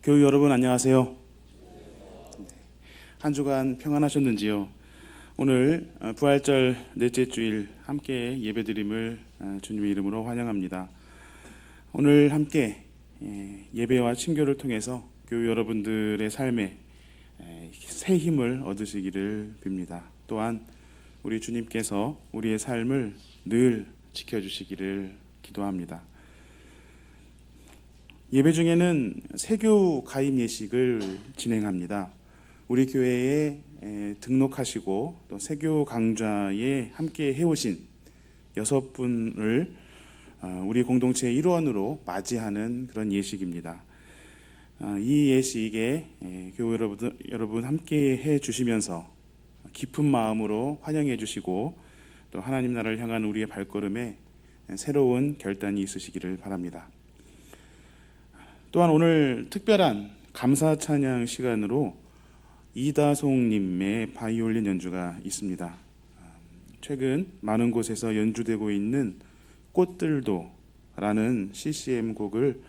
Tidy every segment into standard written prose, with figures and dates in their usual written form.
교우 여러분 안녕하세요. 한 주간 평안하셨는지요? 오늘 부활절 넷째 주일 함께 예배드림을 주님의 이름으로 환영합니다. 오늘 함께 예배와 친교를 통해서 교우 여러분들의 삶에 새 힘을 얻으시기를 빕니다. 또한 우리 주님께서 우리의 삶을 늘 지켜주시기를 기도합니다. 예배 중에는 세교 가입 예식을 진행합니다. 우리 교회에 등록하시고 또 세교 강좌에 함께 해오신 6분을 우리 공동체의 일원으로 맞이하는 그런 예식입니다. 이 예식에 교회 여러분 함께 해주시면서 깊은 마음으로 환영해 주시고 또 하나님 나라를 향한 우리의 발걸음에 새로운 결단이 있으시기를 바랍니다. 또한 오늘 특별한 감사 찬양 시간으로 이다송님의 바이올린 연주가 있습니다. 최근 많은 곳에서 연주되고 있는 꽃들도 라는 CCM 곡을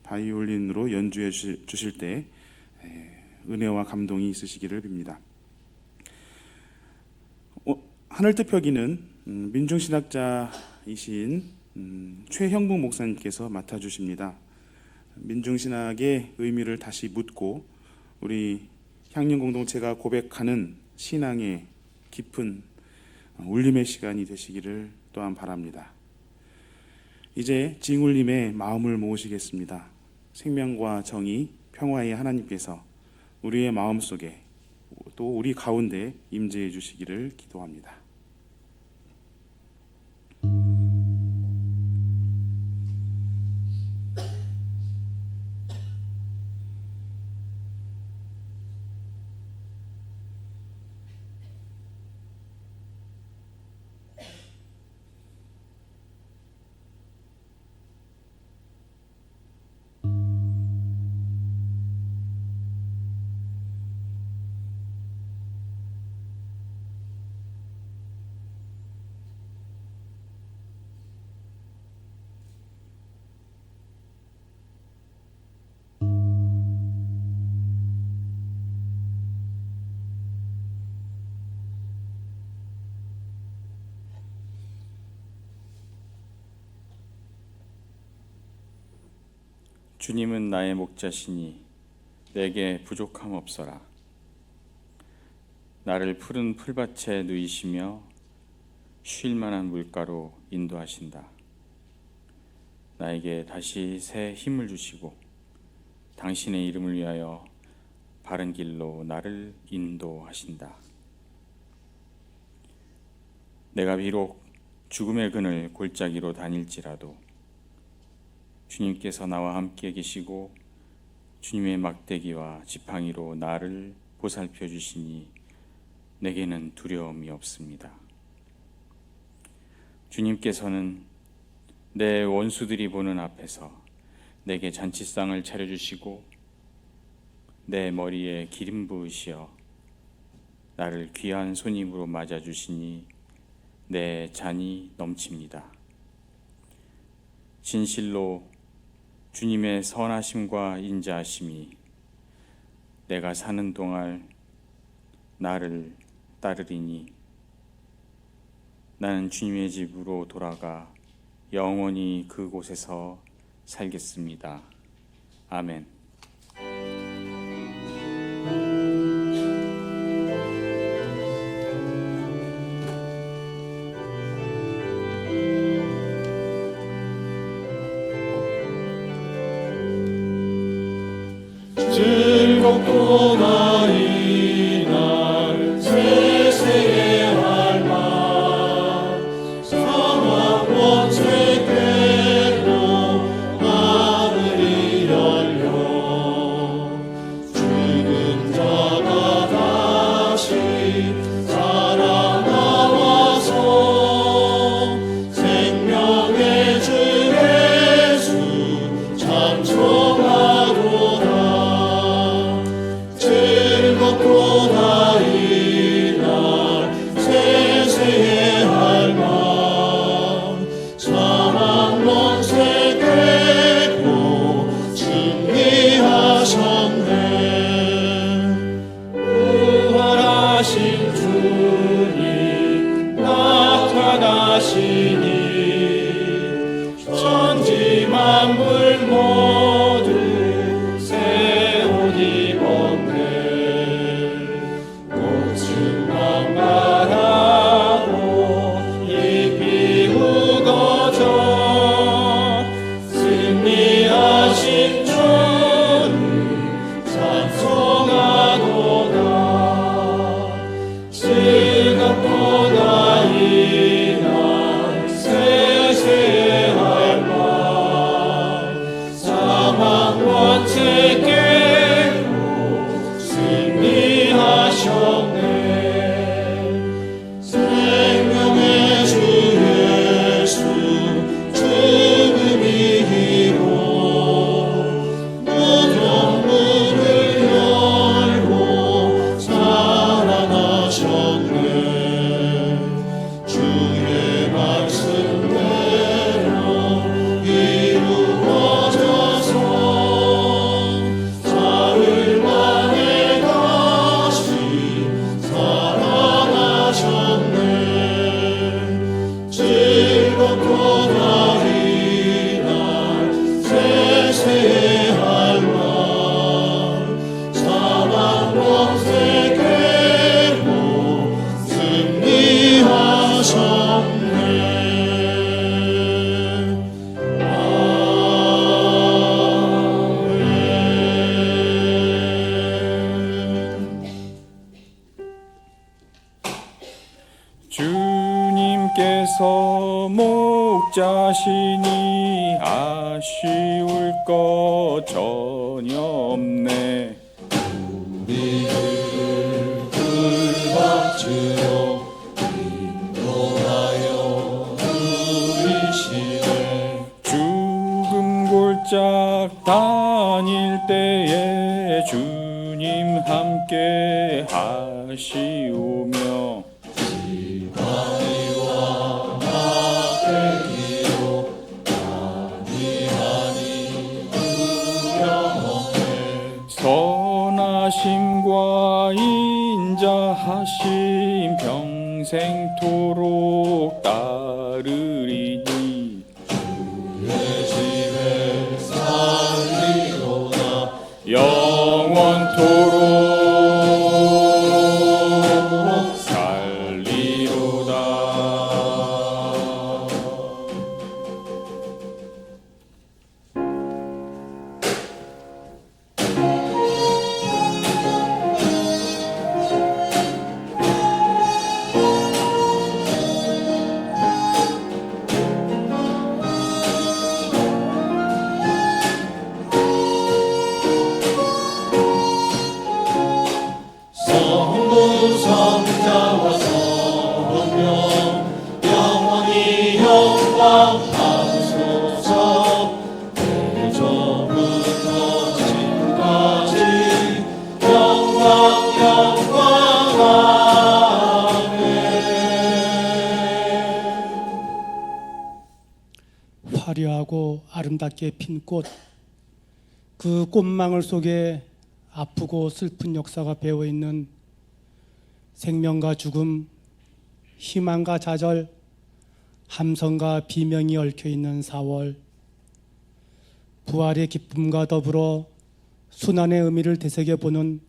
바이올린으로 연주해 주실 때 은혜와 감동이 있으시기를 빕니다. 하늘뜻표기는 민중신학자이신 최형복 목사님께서 맡아주십니다. 민중신학의 의미를 다시 묻고 우리 향림 공동체가 고백하는 신앙의 깊은 울림의 시간이 되시기를 또한 바랍니다. 이제 징울림의 마음을 모으시겠습니다. 생명과 정의, 평화의 하나님께서 우리의 마음속에 또 우리 가운데 임재해 주시기를 기도합니다. 주님은 나의 목자시니 내게 부족함 없어라. 나를 푸른 풀밭에 누이시며 쉴 만한 물가로 인도하신다. 나에게 다시 새 힘을 주시고 당신의 이름을 위하여 바른 길로 나를 인도하신다. 내가 비록 죽음의 그늘 골짜기로 다닐지라도 주님께서 나와 함께 계시고 주님의 막대기와 지팡이로 나를 보살펴 주시니 내게는 두려움이 없습니다. 주님께서는 내 원수들이 보는 앞에서 내게 잔치상을 차려주시고 내 머리에 기름 부으시어 나를 귀한 손님으로 맞아주시니 내 잔이 넘칩니다. 진실로 주님의 선하심과 인자하심이 내가 사는 동안 나를 따르리니 나는 주님의 집으로 돌아가 영원히 그곳에서 살겠습니다. 아멘. 즐겁도다 이날 세세의 할망 사막 원체 깨고 하늘이 열려 죽은 자가 다시 살아나와서 생명의 주 예수 찬송하도다. 자신이 아쉬울 것 전혀 없네. 우리를 불받치러 인도하여 누리시네. 죽음 골짝 다닐 때에 주님 함께 하시오며 지팡이와 막대기로 아니하니 두려움에. 선하심과 인자하심 평생토록 따르리니 내 집에 살리로다 영원토록 살리로다. 성부 성자와 성령 영원히 영광하소서. 대저부터 지금까지 영광 아멘. 화려하고 아름답게 핀 꽃, 그 꽃망울 속에 아프고 슬픈 역사가 배어 있는 생명과 죽음, 희망과 좌절, 함성과 비명이 얽혀 있는 4월, 부활의 기쁨과 더불어 순환의 의미를 되새겨 보는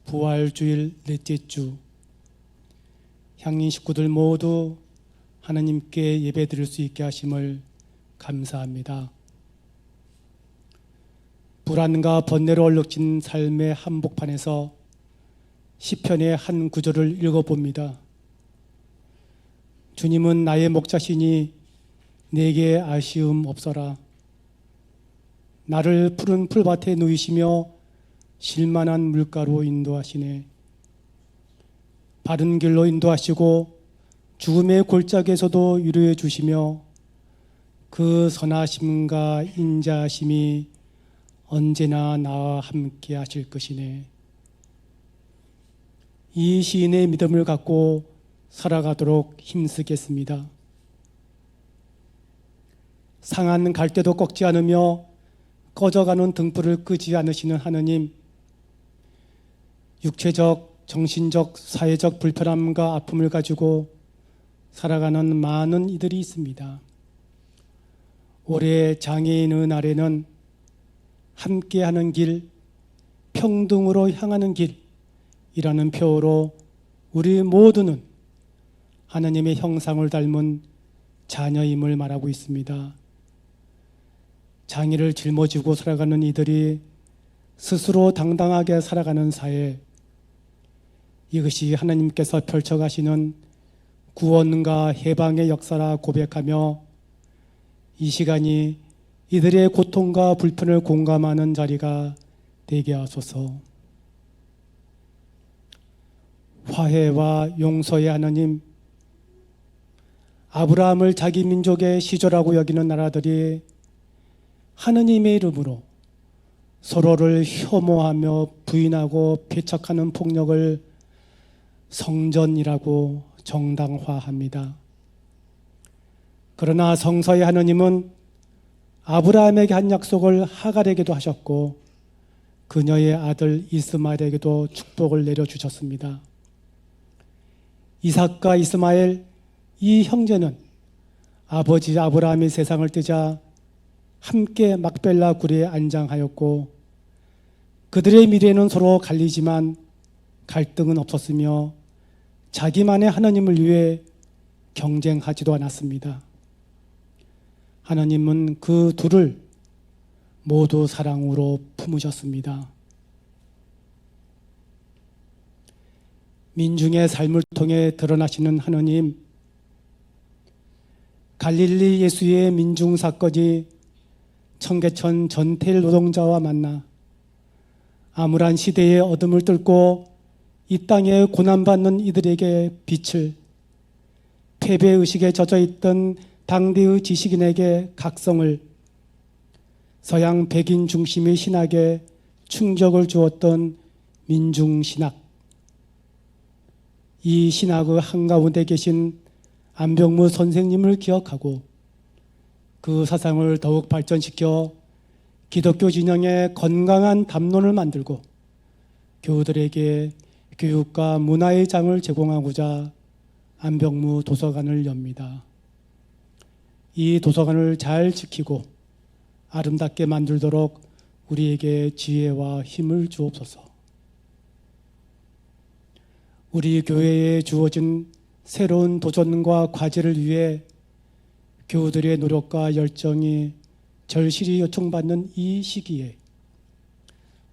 부활주일 넷째 주, 향린 식구들 모두 하나님께 예배드릴 수 있게 하심을 감사합니다. 불안과 번뇌로 얼룩진 삶의 한복판에서 시편의 한 구절을 읽어봅니다. 주님은 나의 목자시니 내게 아쉬움 없어라. 나를 푸른 풀밭에 누이시며 실만한 물가로 인도하시네. 바른 길로 인도하시고 죽음의 골짜기에서도 위로해 주시며 그 선하심과 인자하심이 언제나 나와 함께 하실 것이네. 이 시인의 믿음을 갖고 살아가도록 힘쓰겠습니다. 상한 갈대도 꺾지 않으며 꺼져가는 등불을 끄지 않으시는 하느님, 육체적, 정신적, 사회적 불편함과 아픔을 가지고 살아가는 많은 이들이 있습니다. 올해 장애인의 날에는 함께하는 길, 평등으로 향하는 길이라는 표어로 우리 모두는 하나님의 형상을 닮은 자녀임을 말하고 있습니다. 장애를 짊어지고 살아가는 이들이 스스로 당당하게 살아가는 사회, 이것이 하나님께서 펼쳐가시는 구원과 해방의 역사라 고백하며 이 시간이 이들의 고통과 불편을 공감하는 자리가 되게 하소서. 화해와 용서의 하나님, 아브라함을 자기 민족의 시조라고 여기는 나라들이 하느님의 이름으로 서로를 혐오하며 부인하고 배척하는 폭력을 성전이라고 정당화합니다. 그러나 성서의 하느님은 아브라함에게 한 약속을 하갈에게도 하셨고 그녀의 아들 이스마엘에게도 축복을 내려주셨습니다. 이삭과 이스마엘 이 형제는 아버지 아브라함이 세상을 뜨자 함께 막벨라 굴에 안장하였고 그들의 미래는 서로 갈리지만 갈등은 없었으며 자기만의 하나님을 위해 경쟁하지도 않았습니다. 하나님은 그 둘을 모두 사랑으로 품으셨습니다. 민중의 삶을 통해 드러나시는 하나님, 갈릴리 예수의 민중 사건이 청계천 전태일 노동자와 만나 암울한 시대의 어둠을 뚫고 이 땅에 고난받는 이들에게 빛을, 패배의식에 젖어있던 당대의 지식인에게 각성을, 서양 백인 중심의 신학에 충격을 주었던 민중신학. 이 신학의 한가운데 계신 안병무 선생님을 기억하고 그 사상을 더욱 발전시켜 기독교 진영의 건강한 담론을 만들고 교우들에게 교육과 문화의 장을 제공하고자 안병무 도서관을 엽니다. 이 도서관을 잘 지키고 아름답게 만들도록 우리에게 지혜와 힘을 주옵소서. 우리 교회에 주어진 새로운 도전과 과제를 위해 교우들의 노력과 열정이 절실히 요청받는 이 시기에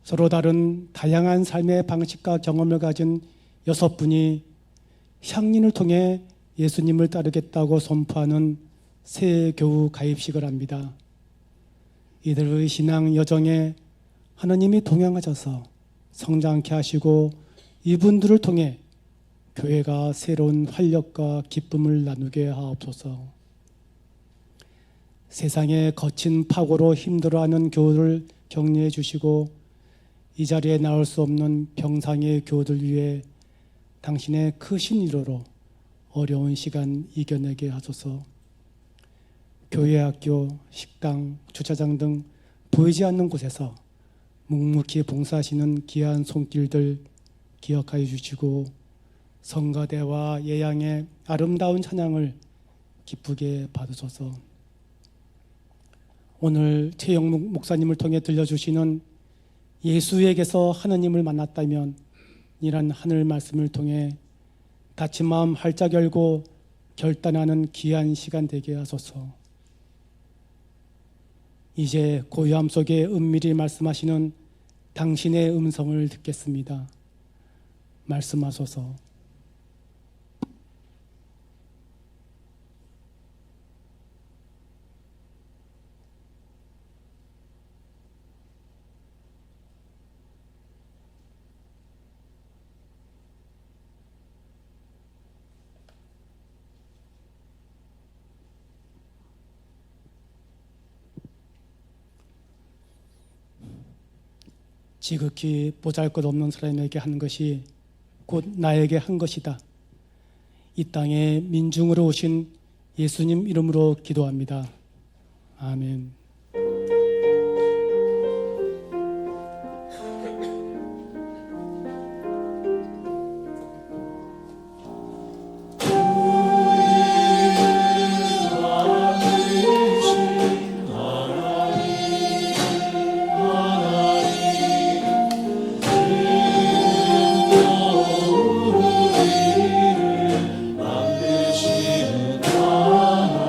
서로 다른 다양한 삶의 방식과 경험을 가진 6분이 향린을 통해 예수님을 따르겠다고 선포하는 새 교우 가입식을 합니다. 이들의 신앙 여정에 하나님이 동행하셔서 성장케 하시고 이분들을 통해 교회가 새로운 활력과 기쁨을 나누게 하옵소서. 세상의 거친 파고로 힘들어하는 교우를 격려해 주시고 이 자리에 나올 수 없는 병상의 교우들 위해 당신의 크신 위로로 어려운 시간 이겨내게 하소서. 교회, 학교, 식당, 주차장 등 보이지 않는 곳에서 묵묵히 봉사하시는 귀한 손길들 기억하여 주시고 성가대와 예양의 아름다운 찬양을 기쁘게 받으소서. 오늘 최영묵 목사님을 통해 들려주시는 예수에게서 하느님을 만났다면 이란 하늘 말씀을 통해 다친 마음 활짝 열고 결단하는 귀한 시간 되게 하소서. 이제 고요함 속에 은밀히 말씀하시는 당신의 음성을 듣겠습니다. 말씀하소서. 지극히 보잘것없는 사람에게 한 것이 곧 나에게 한 것이다. 이 땅에 민중으로 오신 예수님 이름으로 기도합니다. 아멘. 만드신 하나님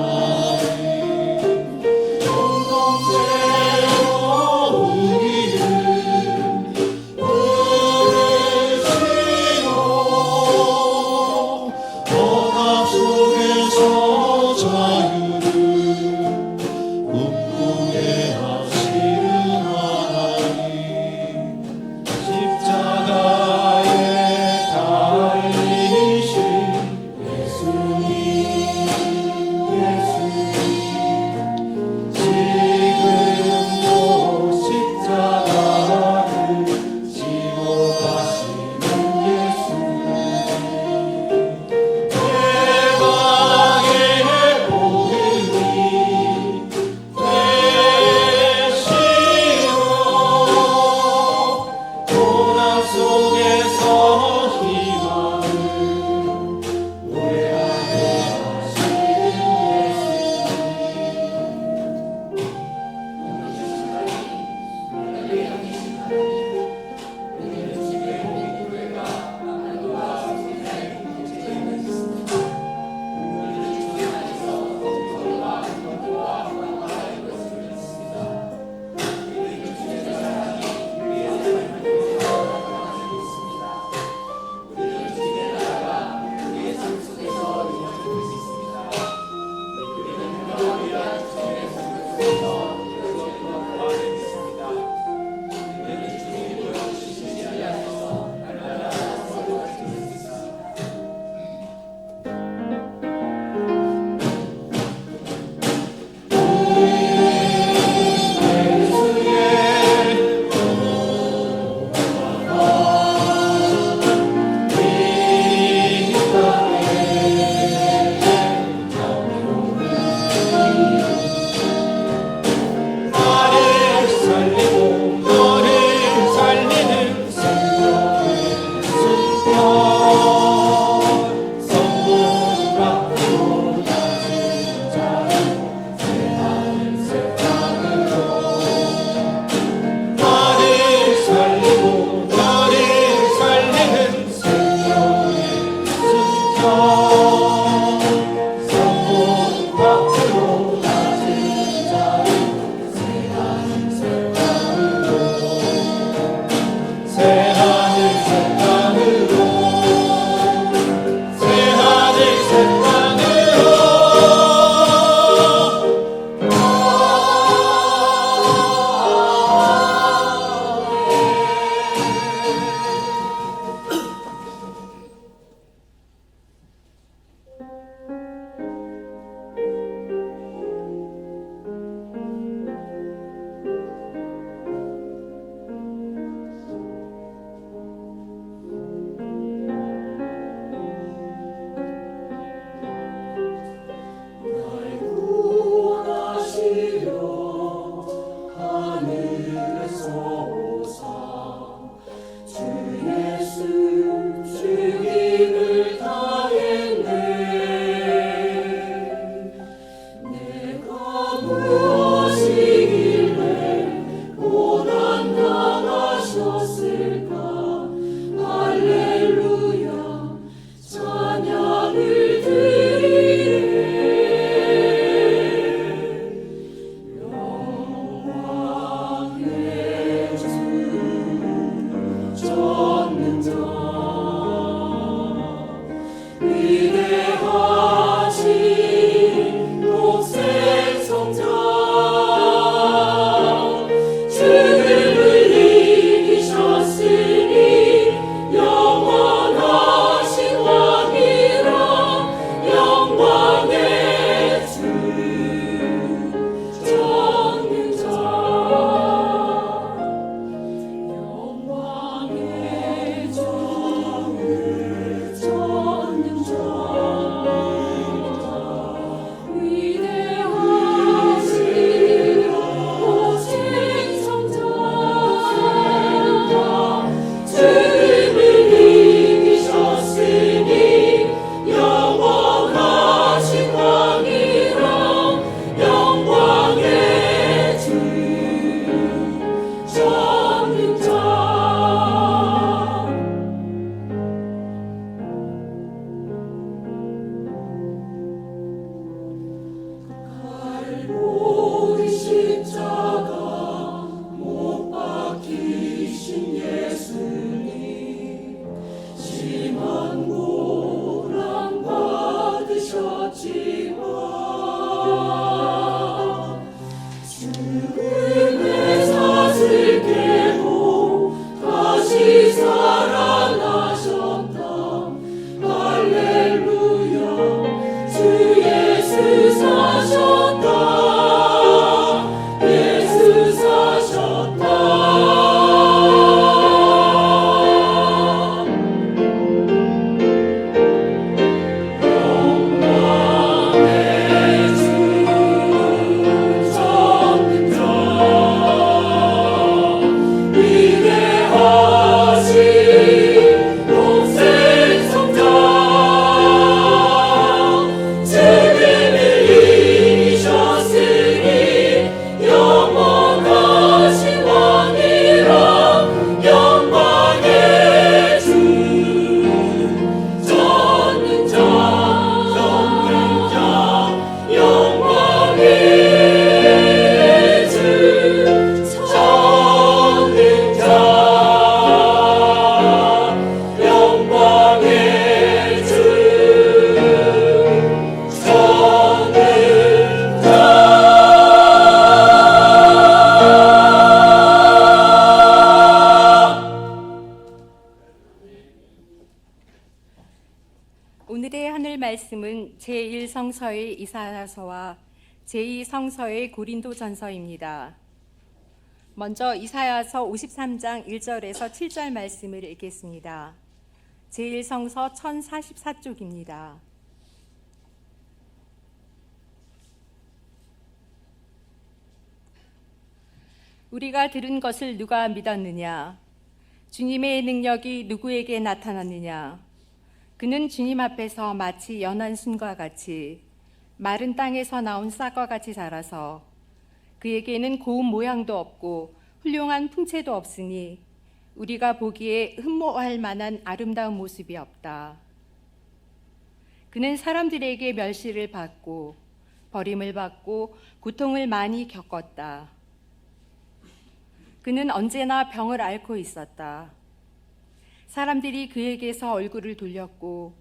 무엇이길래 고난 당하셨을까. 할렐루야 찬양을 드리네. 영광의 주 전능자 위대하신 독생 성자 죽음을 이기셨으니 영원하신 왕이라. 영광의 주 전능자 영광의 주 전능자 위대하신 독생 성자 죽음을 이기셨으니 영원하신 왕이라. 영광의 주 전능자 갈보리 십자가 못 박히신 예수님 심한 고난 받으셨지만 죽음의 사슬 깨고 다시 살아나셨다. 할렐루야 주 예수 사셨다. 예수 사셨다. 영광의 주 전능자 위대하신 독생 성자 죽음을 이기셨으니 영원하신 왕이라. 영광의 주 전능자 영광의 주 전능자 영광의 주 오늘의 하늘 말씀은 제1성서의 이사야서와 제2성서의 고린도전서입니다. 먼저 이사야서 53장 1절에서 7절 말씀을 읽겠습니다. 제1성서 1044쪽입니다. 우리가 들은 것을 누가 믿었느냐? 주님의 능력이 누구에게 나타났느냐? 그는 주님 앞에서 마치 연한 순과 같이 마른 땅에서 나온 싹과 같이 자라서 그에게는 고운 모양도 없고 훌륭한 풍채도 없으니 우리가 보기에 흠모할 만한 아름다운 모습이 없다. 그는 사람들에게 멸시를 받고 버림을 받고 고통을 많이 겪었다. 그는 언제나 병을 앓고 있었다. 사람들이 그에게서 얼굴을 돌렸고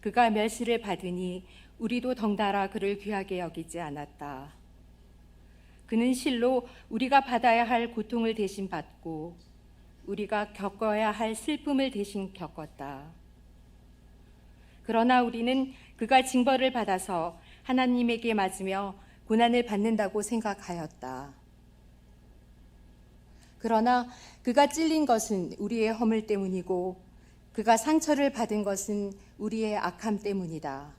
그가 멸시를 받으니 우리도 덩달아 그를 귀하게 여기지 않았다. 그는 실로 우리가 받아야 할 고통을 대신 받고 우리가 겪어야 할 슬픔을 대신 겪었다. 그러나 우리는 그가 징벌을 받아서 하나님에게 맞으며 고난을 받는다고 생각하였다. 그러나 그가 찔린 것은 우리의 허물 때문이고 그가 상처를 받은 것은 우리의 악함 때문이다.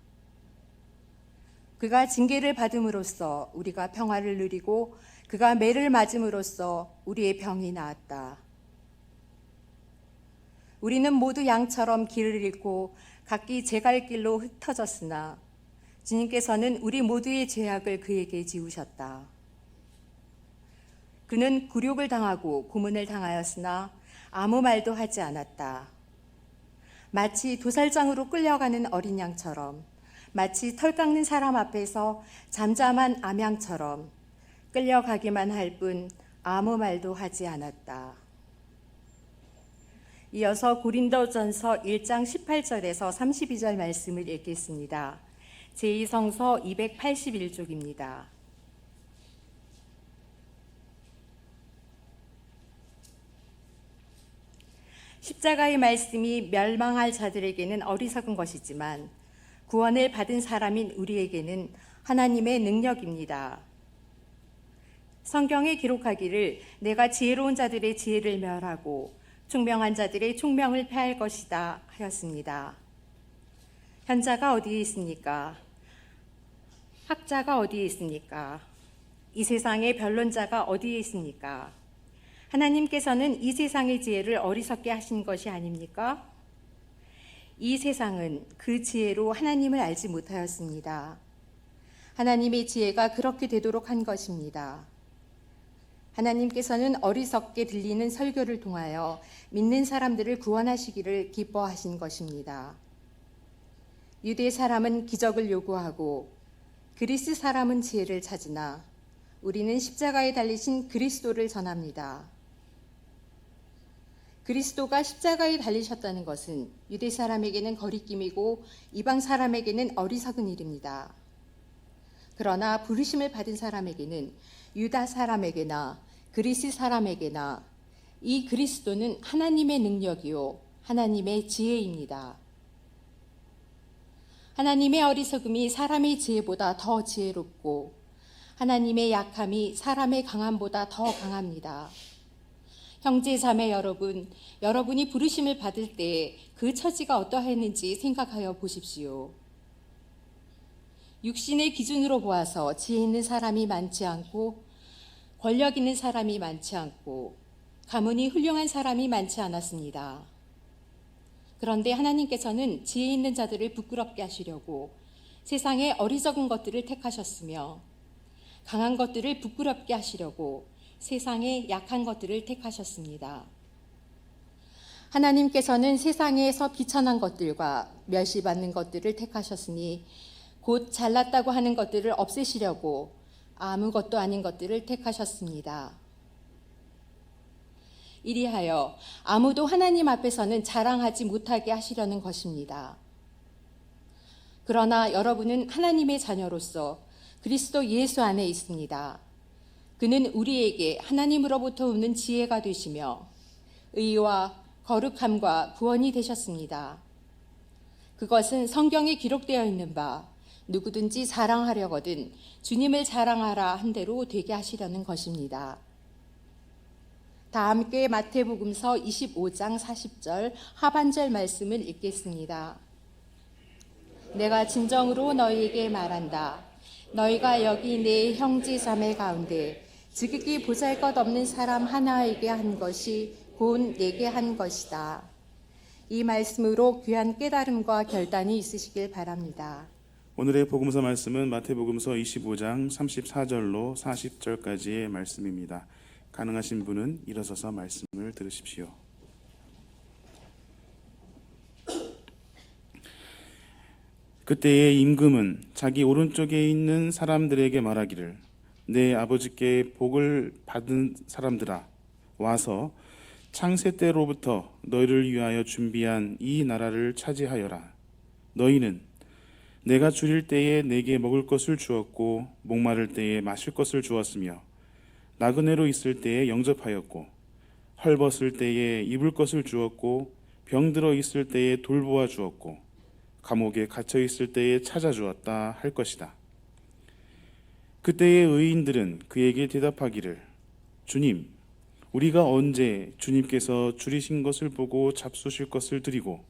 그가 징계를 받음으로써 우리가 평화를 누리고 그가 매를 맞음으로써 우리의 병이 나았다. 우리는 모두 양처럼 길을 잃고 각기 제 갈 길로 흩어졌으나 주님께서는 우리 모두의 죄악을 그에게 지우셨다. 그는 굴욕을 당하고 고문을 당하였으나 아무 말도 하지 않았다. 마치 도살장으로 끌려가는 어린 양처럼, 마치 털 깎는 사람 앞에서 잠잠한 암양처럼 끌려가기만 할 뿐 아무 말도 하지 않았다. 이어서 고린도전서 1장 18절에서 32절 말씀을 읽겠습니다. 제2성서 281쪽입니다. 십자가의 말씀이 멸망할 자들에게는 어리석은 것이지만 구원을 받은 사람인 우리에게는 하나님의 능력입니다. 성경에 기록하기를 내가 지혜로운 자들의 지혜를 멸하고 총명한 자들의 총명을 패할 것이다 하였습니다. 현자가 어디에 있습니까? 학자가 어디에 있습니까? 이 세상의 변론자가 어디에 있습니까? 하나님께서는 이 세상의 지혜를 어리석게 하신 것이 아닙니까? 이 세상은 그 지혜로 하나님을 알지 못하였습니다. 하나님의 지혜가 그렇게 되도록 한 것입니다. 하나님께서는 어리석게 들리는 설교를 통하여 믿는 사람들을 구원하시기를 기뻐하신 것입니다. 유대 사람은 기적을 요구하고 그리스 사람은 지혜를 찾으나 우리는 십자가에 달리신 그리스도를 전합니다. 그리스도가 십자가에 달리셨다는 것은 유대 사람에게는 거리낌이고 이방 사람에게는 어리석은 일입니다. 그러나 부르심을 받은 사람에게는 유다 사람에게나 그리스 사람에게나 이 그리스도는 하나님의 능력이요 하나님의 지혜입니다. 하나님의 어리석음이 사람의 지혜보다 더 지혜롭고 하나님의 약함이 사람의 강함보다 더 강합니다. 형제 자매 여러분, 여러분이 부르심을 받을 때 그 처지가 어떠했는지 생각하여 보십시오. 육신의 기준으로 보아서 지혜 있는 사람이 많지 않고 권력 있는 사람이 많지 않고 가문이 훌륭한 사람이 많지 않았습니다. 그런데 하나님께서는 지혜 있는 자들을 부끄럽게 하시려고 세상의 어리석은 것들을 택하셨으며 강한 것들을 부끄럽게 하시려고 세상의 약한 것들을 택하셨습니다. 하나님께서는 세상에서 비천한 것들과 멸시받는 것들을 택하셨으니 곧 잘났다고 하는 것들을 없애시려고 아무것도 아닌 것들을 택하셨습니다. 이리하여 아무도 하나님 앞에서는 자랑하지 못하게 하시려는 것입니다. 그러나 여러분은 하나님의 자녀로서 그리스도 예수 안에 있습니다. 그는 우리에게 하나님으로부터 오는 지혜가 되시며 의와 거룩함과 구원이 되셨습니다. 그것은 성경에 기록되어 있는 바 누구든지 자랑하려거든 주님을 자랑하라 한 대로 되게 하시려는 것입니다. 다 함께 마태복음서 25장 40절 하반절 말씀을 읽겠습니다. 내가 진정으로 너희에게 말한다. 너희가 여기 내 형제 자매 가운데 지극히 보잘것없는 사람 하나에게 한 것이 곧 내게 한 것이다. 이 말씀으로 귀한 깨달음과 결단이 있으시길 바랍니다. 오늘의 복음서 말씀은 마태복음서 25장 34절로 40절까지의 말씀입니다. 가능하신 분은 일어서서 말씀을 들으십시오. 그때에 임금은 자기 오른쪽에 있는 사람들에게 말하기를 내 아버지께 복을 받은 사람들아 와서 창세 때로부터 너희를 위하여 준비한 이 나라를 차지하여라. 너희는 내가 줄일 때에 내게 먹을 것을 주었고 목마를 때에 마실 것을 주었으며 나그네로 있을 때에 영접하였고 헐벗을 때에 입을 것을 주었고 병들어 있을 때에 돌보아 주었고 감옥에 갇혀 있을 때에 찾아주었다 할 것이다. 그때의 의인들은 그에게 대답하기를 주님 우리가 언제 주님께서 줄이신 것을 보고 잡수실 것을 드리고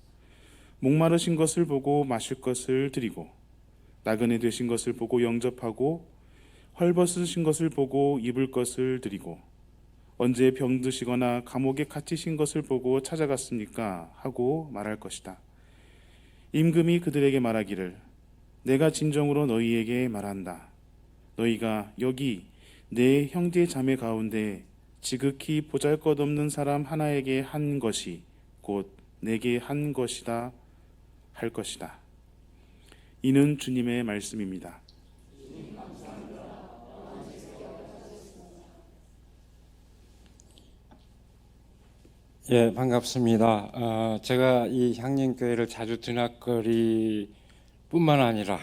목마르신 것을 보고 마실 것을 드리고 나그네 되신 것을 보고 영접하고 헐벗으신 것을 보고 입을 것을 드리고 언제 병드시거나 감옥에 갇히신 것을 보고 찾아갔습니까? 하고 말할 것이다. 임금이 그들에게 말하기를 내가 진정으로 너희에게 말한다. 너희가 여기 내 형제 자매 가운데 지극히 보잘것없는 사람 하나에게 한 것이 곧 내게 한 것이다 할 것이다. 이는 주님의 말씀입니다. 예, 반갑습니다. 제가 이 향림교회를 자주 드나거리뿐만 아니라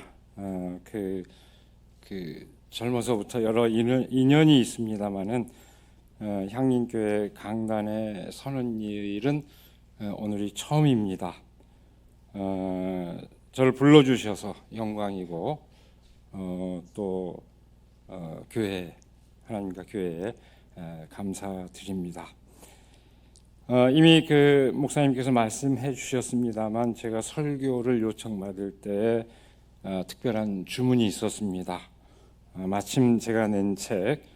젊어서부터 여러 인연이 있습니다만은 향림교회 강단에 서는 일은 오늘이 처음입니다. 저를 불러주셔서 영광이고 또 교회 하나님과 교회에 감사드립니다. 이미 그 목사님께서 말씀해 주셨습니다만 제가 설교를 요청받을 때 특별한 주문이 있었습니다. 마침 제가 낸 책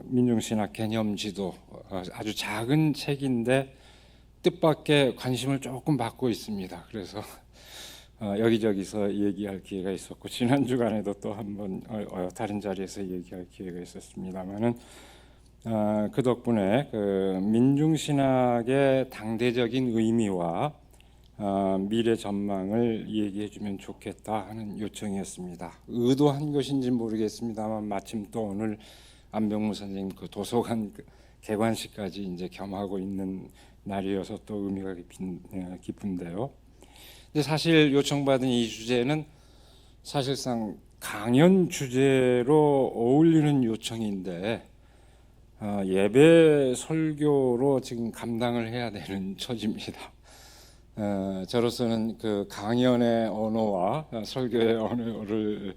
민중신학 개념지도 아주 작은 책인데 뜻밖의 관심을 조금 받고 있습니다. 그래서 여기저기서 얘기할 기회가 있었고 지난 주간에도 또 한번 다른 자리에서 얘기할 기회가 있었습니다만은 그 덕분에 그 민중신학의 당대적인 의미와 미래 전망을 얘기해주면 좋겠다 하는 요청이었습니다. 의도한 것인지 모르겠습니다만 마침 또 오늘 안병무 선생님 그 도서관 개관식까지 이제 겸하고 있는 날이어서 또 의미가 깊은데요. 근데 사실 요청받은 이 주제는 사실상 강연 주제로 어울리는 요청인데 예배 설교로 지금 감당을 해야 되는 처지입니다. 저로서는 강연의 언어와 설교의 언어를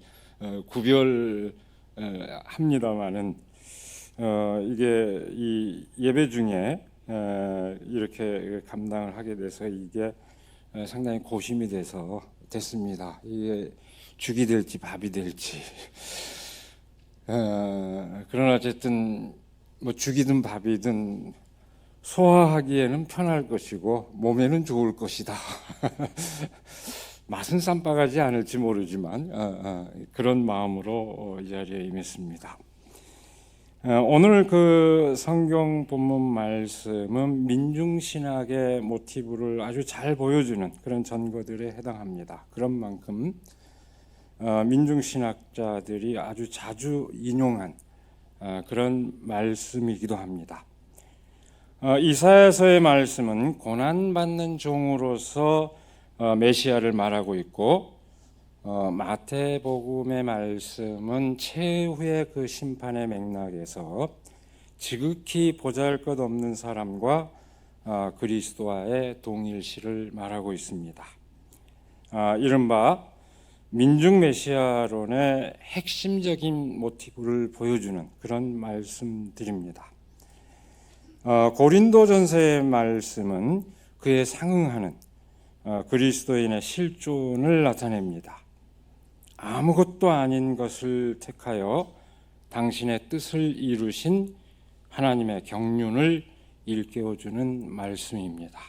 구별합니다만은 이게 이 예배 중에 이렇게 감당을 하게 돼서 이게 상당히 고심이 됐습니다. 이게 죽이 될지 밥이 될지. 그러나 어쨌든 뭐 죽이든 밥이든 소화하기에는 편할 것이고 몸에는 좋을 것이다. 맛은 쌈바가지 않을지 모르지만 그런 마음으로 이 자리에 임했습니다. 오늘 그 성경 본문 말씀은 민중신학의 모티브를 아주 잘 보여주는 그런 전거들에 해당합니다. 그런 만큼 민중신학자들이 아주 자주 인용한 그런 말씀이기도 합니다. 이사야서의 말씀은 고난받는 종으로서 메시아를 말하고 있고 마태복음의 말씀은 최후의 그 심판의 맥락에서 지극히 보잘것없는 사람과 그리스도와의 동일시를 말하고 있습니다. 이른바 민중 메시아론의 핵심적인 모티브를 보여주는 그런 말씀들입니다. 고린도전서의 말씀은 그에 상응하는 그리스도인의 실존을 나타냅니다. 아무것도 아닌 것을 택하여 당신의 뜻을 이루신 하나님의 경륜을 일깨워주는 말씀입니다.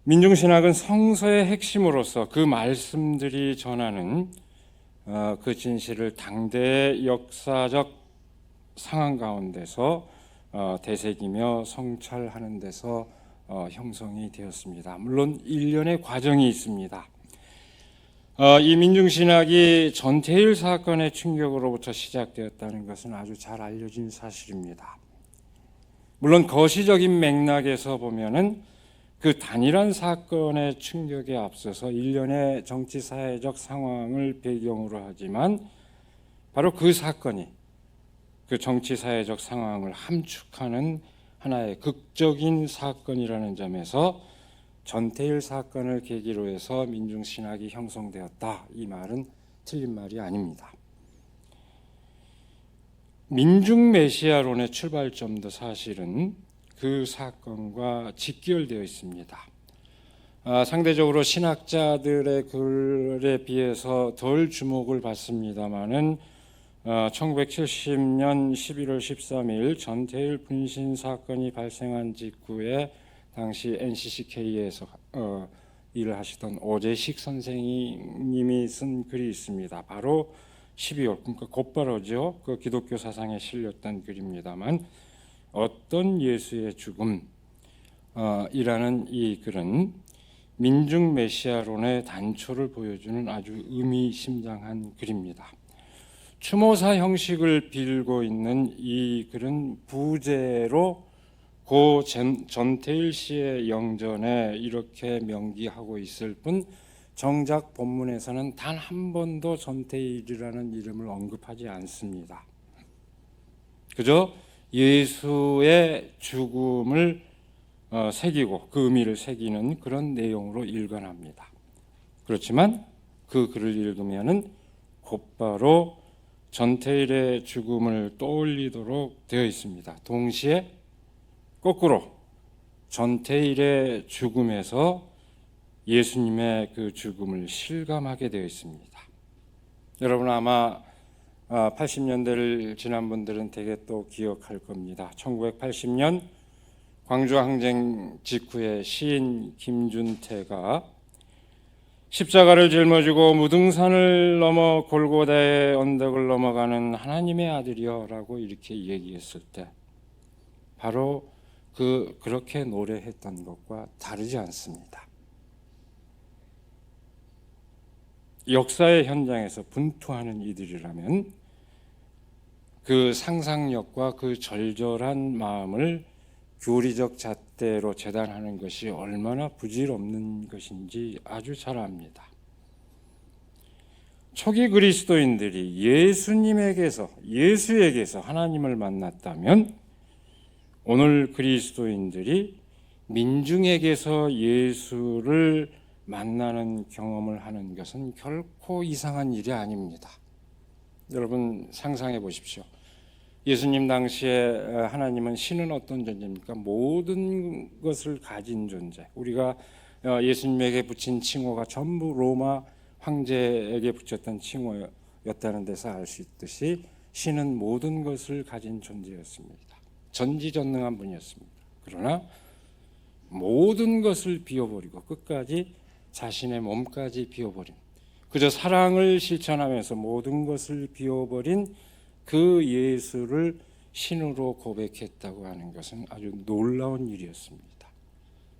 민중신학은 성서의 핵심으로서 그 말씀들이 전하는 그 진실을 당대의 역사적 상황 가운데서 되새기며 성찰하는 데서 형성이 되었습니다. 물론 일련의 과정이 있습니다. 이 민중신학이 전태일 사건의 충격으로부터 시작되었다는 것은 아주 잘 알려진 사실입니다. 물론 거시적인 맥락에서 보면은 그 단일한 사건의 충격에 앞서서 일련의 정치사회적 상황을 배경으로 하지만 바로 그 사건이 그 정치사회적 상황을 함축하는 하나의 극적인 사건이라는 점에서 전태일 사건을 계기로 해서 민중신학이 형성되었다. 이 말은 틀린 말이 아닙니다. 민중메시아론의 출발점도 사실은 그 사건과 직결되어 있습니다. 상대적으로 신학자들의 글에 비해서 덜 주목을 받습니다마는 1970년 11월 13일 전태일 분신 사건이 발생한 직후에 당시 NCCK에서 일을 하시던 오재식 선생님이 쓴 글이 있습니다. 바로 12월, 그러니까 곧바로죠. 그 기독교 사상에 실렸던 글입니다만 어떤 예수의 죽음 이라는 이 글은 민중 메시아론의 단초를 보여주는 아주 의미심장한 글입니다. 추모사 형식을 빌고 있는 이 글은 부제로 고 전태일 씨의 영전에 이렇게 명기하고 있을 뿐 정작 본문에서는 단 한 번도 전태일이라는 이름을 언급하지 않습니다. 그저 예수의 죽음을 새기고 그 의미를 새기는 그런 내용으로 일관합니다. 그렇지만 그 글을 읽으면은 곧바로 전태일의 죽음을 떠올리도록 되어 있습니다. 동시에 거꾸로 전태일의 죽음에서 예수님의 그 죽음을 실감하게 되어 있습니다. 여러분 아마 80년대를 지난 분들은 되게 또 기억할 겁니다. 1980년 광주항쟁 직후에 시인 김준태가 십자가를 짊어지고 무등산을 넘어 골고다의 언덕을 넘어가는 하나님의 아들이여 라고 이렇게 얘기했을 때 바로 그렇게 노래했던 것과 다르지 않습니다. 역사의 현장에서 분투하는 이들이라면 그 상상력과 그 절절한 마음을 교리적 잣대로 재단하는 것이 얼마나 부질없는 것인지 아주 잘 압니다. 초기 그리스도인들이 예수에게서 하나님을 만났다면 오늘 그리스도인들이 민중에게서 예수를 만나는 경험을 하는 것은 결코 이상한 일이 아닙니다. 여러분 상상해 보십시오. 예수님 당시에 하나님은 신은 어떤 존재입니까? 모든 것을 가진 존재. 우리가 예수님에게 붙인 칭호가 전부 로마 황제에게 붙였던 칭호였다는 데서 알 수 있듯이 신은 모든 것을 가진 존재였습니다. 전지전능한 분이었습니다. 그러나 모든 것을 비워버리고 끝까지 자신의 몸까지 비워버린, 그저 사랑을 실천하면서 모든 것을 비워버린 그 예수를 신으로 고백했다고 하는 것은 아주 놀라운 일이었습니다.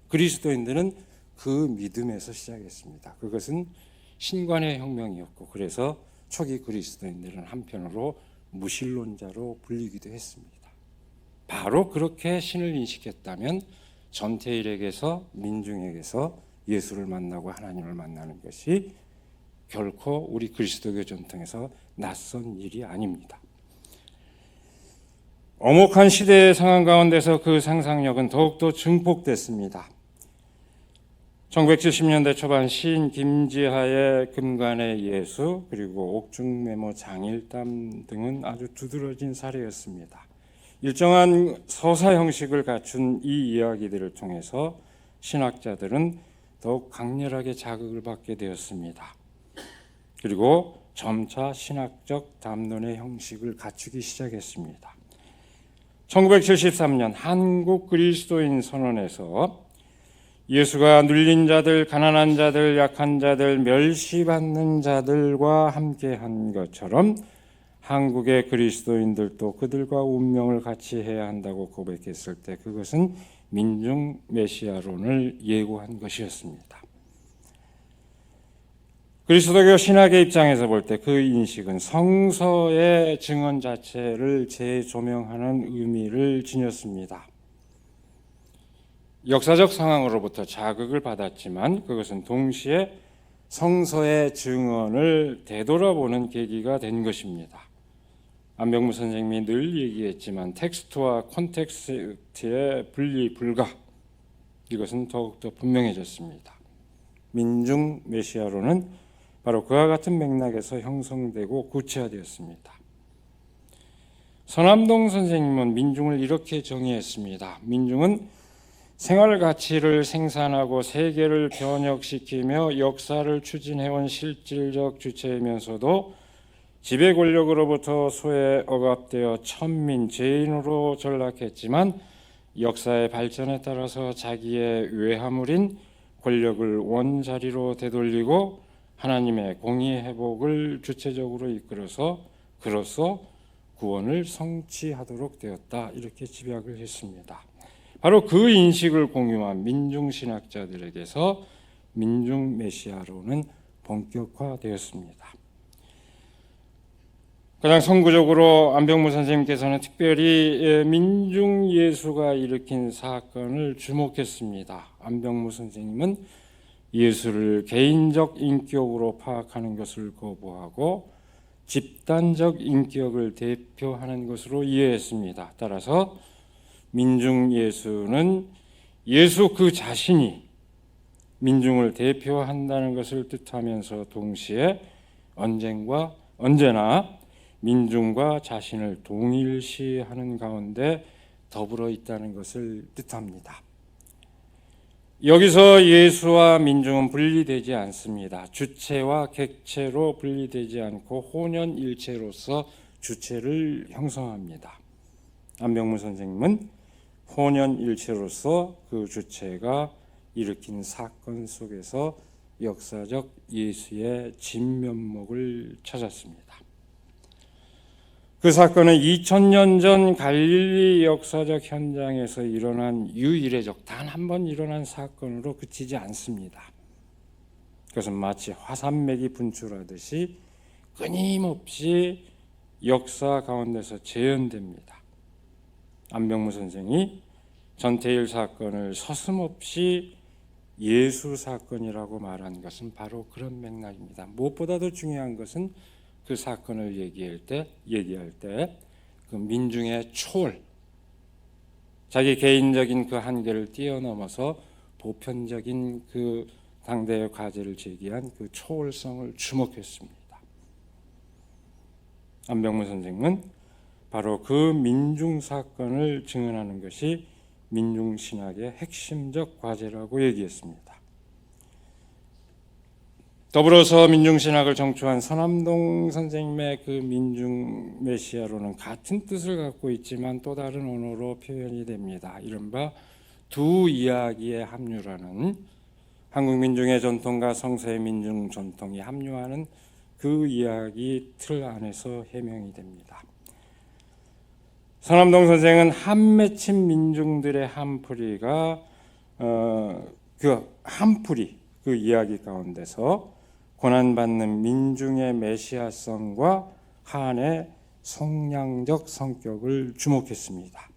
그리스도인들은 그 믿음에서 시작했습니다. 그것은 신관의 혁명이었고, 그래서 초기 그리스도인들은 한편으로 무신론자로 불리기도 했습니다. 바로 그렇게 신을 인식했다면 전태일에게서 민중에게서 예수를 만나고 하나님을 만나는 것이 결코 우리 그리스도교 전통에서 낯선 일이 아닙니다. 엄혹한 시대의 상황 가운데서 그 상상력은 더욱더 증폭됐습니다. 1970년대 초반 시인 김지하의 금관의 예수, 그리고 옥중메모 장일담 등은 아주 두드러진 사례였습니다. 일정한 서사 형식을 갖춘 이 이야기들을 통해서 신학자들은 더욱 강렬하게 자극을 받게 되었습니다. 그리고 점차 신학적 담론의 형식을 갖추기 시작했습니다. 1973년 한국 그리스도인 선언에서 예수가 눌린 자들, 가난한 자들, 약한 자들, 멸시받는 자들과 함께한 것처럼 한국의 그리스도인들도 그들과 운명을 같이 해야 한다고 고백했을 때 그것은 민중 메시아론을 예고한 것이었습니다. 그리스도교 신학의 입장에서 볼 때 그 인식은 성서의 증언 자체를 재조명하는 의미를 지녔습니다. 역사적 상황으로부터 자극을 받았지만 그것은 동시에 성서의 증언을 되돌아보는 계기가 된 것입니다. 안병무 선생님이 늘 얘기했지만 텍스트와 콘텍스트의 분리 불가, 이것은 더욱더 분명해졌습니다. 민중 메시아론은 바로 그와 같은 맥락에서 형성되고 구체화되었습니다. 서남동 선생님은 민중을 이렇게 정의했습니다. 민중은 생활 가치를 생산하고 세계를 변혁시키며 역사를 추진해온 실질적 주체이면서도 지배 권력으로부터 소에 억압되어 천민, 죄인으로 전락했지만 역사의 발전에 따라서 자기의 외화물인 권력을 원자리로 되돌리고 하나님의 공의 회복을 주체적으로 이끌어서 그로써 구원을 성취하도록 되었다. 이렇게 집약을 했습니다. 바로 그 인식을 공유한 민중신학자들에게서 민중 메시아론은 본격화되었습니다. 가장 선구적으로 안병무 선생님께서는 특별히 민중 예수가 일으킨 사건을 주목했습니다. 안병무 선생님은 예수를 개인적 인격으로 파악하는 것을 거부하고 집단적 인격을 대표하는 것으로 이해했습니다. 따라서 민중 예수는 예수 그 자신이 민중을 대표한다는 것을 뜻하면서 동시에 언제나 민중과 자신을 동일시하는 가운데 더불어 있다는 것을 뜻합니다. 여기서 예수와 민중은 분리되지 않습니다. 주체와 객체로 분리되지 않고 혼연일체로서 주체를 형성합니다. 안병무 선생님은 혼연일체로서 그 주체가 일으킨 사건 속에서 역사적 예수의 진면목을 찾았습니다. 그 사건은 2000년 전 갈릴리 역사적 현장에서 일어난 유일해적 단 한 번 일어난 사건으로 그치지 않습니다. 그것은 마치 화산맥이 분출하듯이 끊임없이 역사 가운데서 재현됩니다. 안병무 선생이 전태일 사건을 서슴없이 예수 사건이라고 말한 것은 바로 그런 맥락입니다. 무엇보다도 중요한 것은 그 사건을 얘기할 때 그 민중의 초월, 자기 개인적인 그 한계를 뛰어넘어서 보편적인 그 당대의 과제를 제기한 그 초월성을 주목했습니다. 안병무 선생은 바로 그 민중 사건을 증언하는 것이 민중신학의 핵심적 과제라고 얘기했습니다. 더불어서 민중신학을 정초한 서남동 선생님의 그 민중 메시아로는 같은 뜻을 갖고 있지만 또 다른 언어로 표현이 됩니다. 이른바 두 이야기의 합류라는 한국 민중의 전통과 성서의 민중 전통이 합류하는 그 이야기 틀 안에서 해명이 됩니다. 서남동 선생은 한 맺힌 민중들의 한풀이가 그 이야기 가운데서 고난받는 민중의 메시아성과 한의 속량적 성격을 주목했습니다.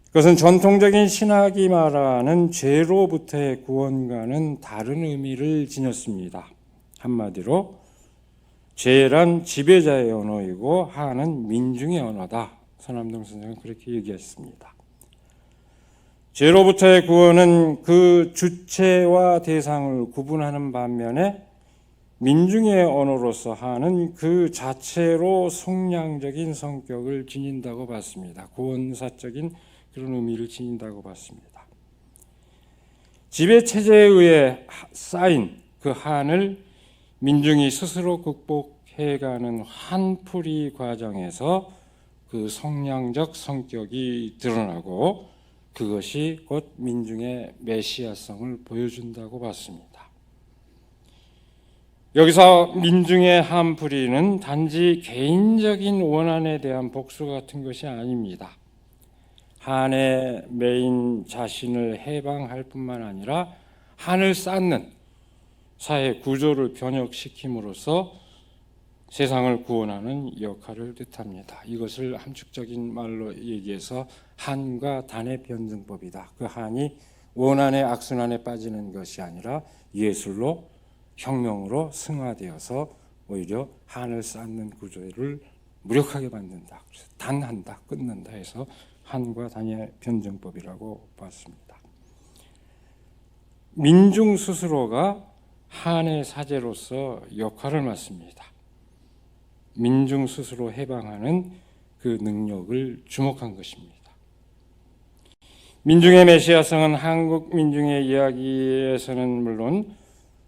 그것은 전통적인 신학이 말하는 죄로부터의 구원과는 다른 의미를 지녔습니다. 한마디로 죄란 지배자의 언어이고 한은 민중의 언어다. 서남동 선생은 그렇게 얘기했습니다. 죄로부터의 구원은 그 주체와 대상을 구분하는 반면에 민중의 언어로서 하는 그 자체로 속량적인 성격을 지닌다고 봤습니다. 구원사적인 그런 의미를 지닌다고 봤습니다. 지배체제에 의해 쌓인 그 한을 민중이 스스로 극복해가는 한풀이 과정에서 그 속량적 성격이 드러나고 그것이 곧 민중의 메시아성을 보여준다고 봤습니다. 여기서 민중의 한풀이는 단지 개인적인 원한에 대한 복수 같은 것이 아닙니다. 한의 메인 자신을 해방할 뿐만 아니라 한을 쌓는 사회 구조를 변혁시킴으로써 세상을 구원하는 역할을 뜻합니다. 이것을 함축적인 말로 얘기해서 한과 단의 변증법이다. 그 한이 원한의 악순환에 빠지는 것이 아니라 예술로 혁명으로 승화되어서 오히려 한을 쌓는 구조를 무력하게 만든다. 그래서 단한다, 끊는다 해서 한과 단의 변증법이라고 봤습니다. 민중 스스로가 한의 사제로서 역할을 맡습니다. 민중 스스로 해방하는 그 능력을 주목한 것입니다. 민중의 메시아성은 한국 민중의 이야기에서는 물론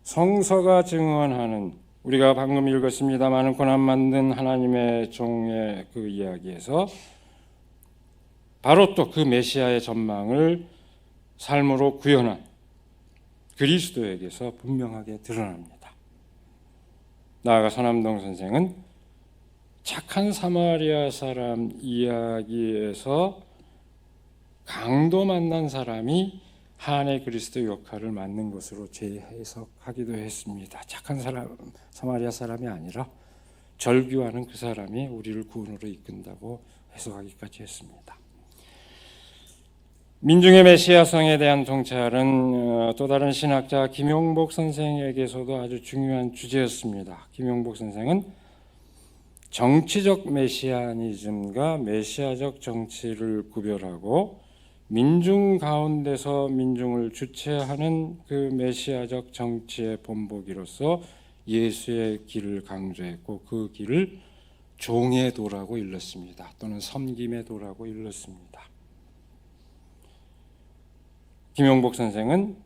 성서가 증언하는 우리가 방금 읽었습니다마는 고난 만든 하나님의 종의 그 이야기에서 바로 또 그 메시아의 전망을 삶으로 구현한 그리스도에게서 분명하게 드러납니다. 나아가 서남동 선생은 착한 사마리아 사람 이야기에서 강도 만난 사람이 한해 그리스도 역할을 맡는 것으로 재해석하기도 했습니다. 착한 사람, 사마리아 사람이 아니라 절규하는 그 사람이 우리를 구원으로 이끈다고 해석하기까지 했습니다. 민중의 메시아성에 대한 통찰은 또 다른 신학자 김용복 선생에게서도 아주 중요한 주제였습니다. 김용복 선생은 정치적 메시아니즘과 메시아적 정치를 구별하고 민중 가운데서 민중을 주체하는 그 메시아적 정치의 본보기로서 예수의 길을 강조했고 그 길을 종의 도라고 일렀습니다. 또는 섬김의 도라고 일렀습니다. 김용복 선생은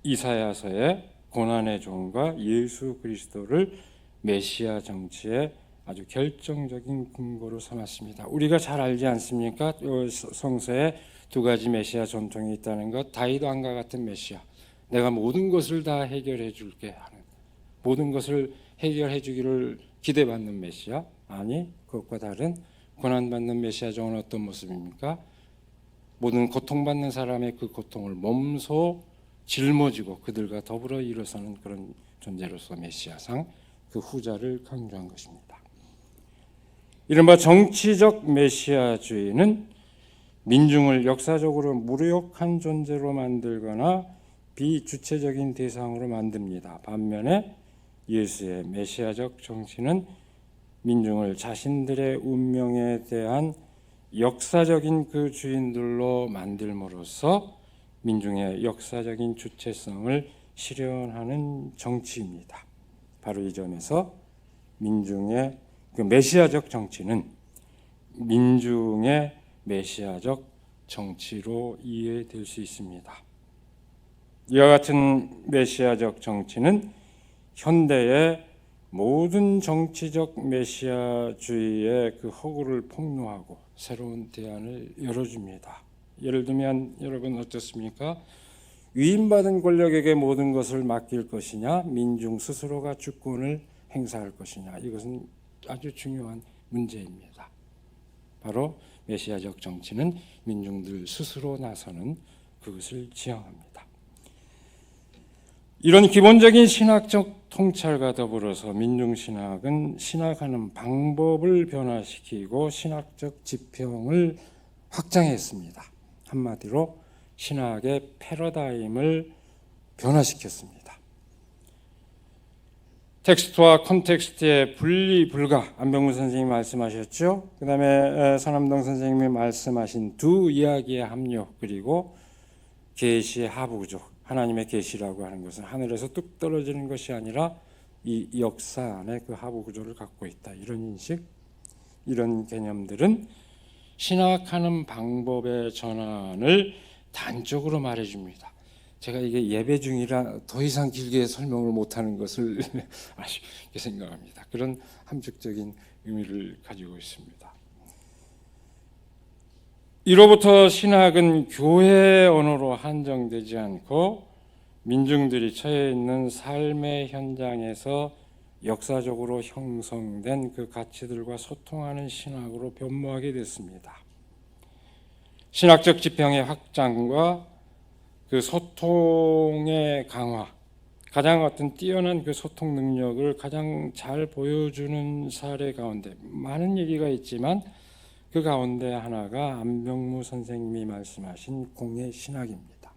이사야서의 고난의 종과 예수 그리스도를 메시아 정치의 아주 결정적인 근거로 삼았습니다. 우리가 잘 알지 않습니까? 성서에 두 가지 메시아 전통이 있다는 것. 다윗 왕과 같은 메시아, 내가 모든 것을 다 해결해 줄게 하는, 모든 것을 해결해 주기를 기대받는 메시아. 아니, 그것과 다른 고난받는 메시아 종은 어떤 모습입니까? 모든 고통받는 사람의 그 고통을 몸소 짊어지고 그들과 더불어 일어서는 그런 존재로서 메시아상, 그 후자를 강조한 것입니다. 이른바 정치적 메시아주의는 민중을 역사적으로 무력한 존재로 만들거나 비주체적인 대상으로 만듭니다. 반면에 예수의 메시아적 정치는 민중을 자신들의 운명에 대한 역사적인 그 주인들로 만들므로써 민중의 역사적인 주체성을 실현하는 정치입니다. 바로 이 점에서 민중의 그 메시아적 정치는 민중의 메시아적 정치로 이해될 수 있습니다. 이와 같은 메시아적 정치는 현대의 모든 정치적 메시아주의의 그 허구를 폭로하고 새로운 대안을 열어줍니다. 예를 들면 여러분 어떻습니까? 위임받은 권력에게 모든 것을 맡길 것이냐, 민중 스스로가 주권을 행사할 것이냐, 이것은 아주 중요한 문제입니다. 바로 메시아적 정치는 민중들 스스로 나서는 그것을 지향합니다. 이런 기본적인 신학적 통찰과 더불어서 민중신학은 신학하는 방법을 변화시키고 신학적 지평을 확장했습니다. 한마디로 신학의 패러다임을 변화시켰습니다. 텍스트와 콘텍스트의 분리 불가, 안병무 선생님이 말씀하셨죠. 그 다음에 서남동 선생님이 말씀하신 두 이야기의 합력, 그리고 계시의 하부구조, 하나님의 계시라고 하는 것은 하늘에서 뚝 떨어지는 것이 아니라 이 역사 안에 그 하부구조를 갖고 있다. 이런 인식, 이런 개념들은 신학하는 방법의 전환을 단적으로 말해줍니다. 제가 이게 예배 중이라 더 이상 길게 설명을 못하는 것을 아쉽게 생각합니다. 그런 함축적인 의미를 가지고 있습니다. 이로부터 신학은 교회 언어로 한정되지 않고 민중들이 처해 있는 삶의 현장에서 역사적으로 형성된 그 가치들과 소통하는 신학으로 변모하게 됐습니다. 신학적 지평의 확장과 그 소통의 강화, 가장 어떤 뛰어난 그 소통 능력을 가장 잘 보여주는 사례 가운데 많은 얘기가 있지만 그 가운데 하나가 안병무 선생님이 말씀하신 공예 신학입니다.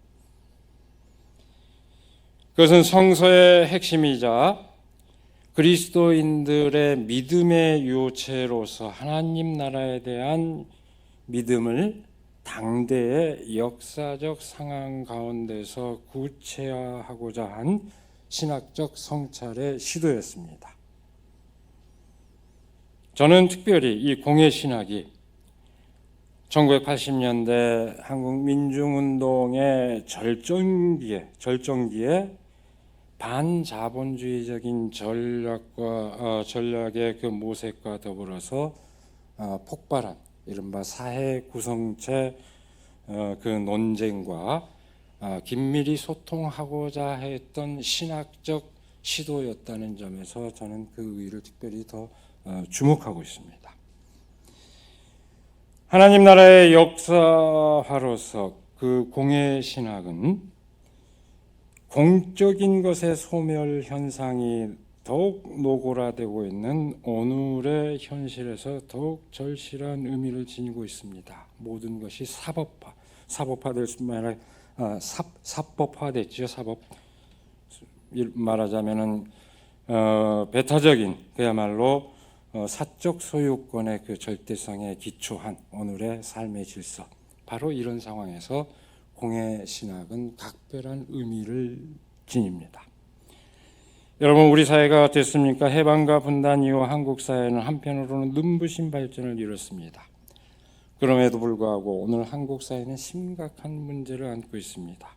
그것은 성서의 핵심이자 그리스도인들의 믿음의 요체로서 하나님 나라에 대한 믿음을 당대의 역사적 상황 가운데서 구체화하고자 한 신학적 성찰의 시도였습니다. 저는 특별히 이 공예 신학이 1980년대 한국 민중운동의 절정기에 반자본주의적인 전략의 그 모색과 더불어서 폭발한 이른바 사회 구성체 그 논쟁과 긴밀히 소통하고자 했던 신학적 시도였다는 점에서 저는 그 의의를 특별히 더 주목하고 있습니다. 하나님 나라의 역사화로서 그 공예 신학은 공적인 것의 소멸 현상이 더욱 노골화되고 있는 오늘의 현실에서 더욱 절실한 의미를 지니고 있습니다. 모든 것이 사법화될 수만 사법화됐죠. 사법 말하자면은 배타적인 그야말로 사적 소유권의 그 절대성에 기초한 오늘의 삶의 질서, 바로 이런 상황에서 공예 신학은 각별한 의미를 지닙니다. 여러분, 우리 사회가 어땠습니까? 해방과 분단 이후 한국 사회는 한편으로는 눈부신 발전을 이뤘습니다. 그럼에도 불구하고 오늘 한국 사회는 심각한 문제를 안고 있습니다.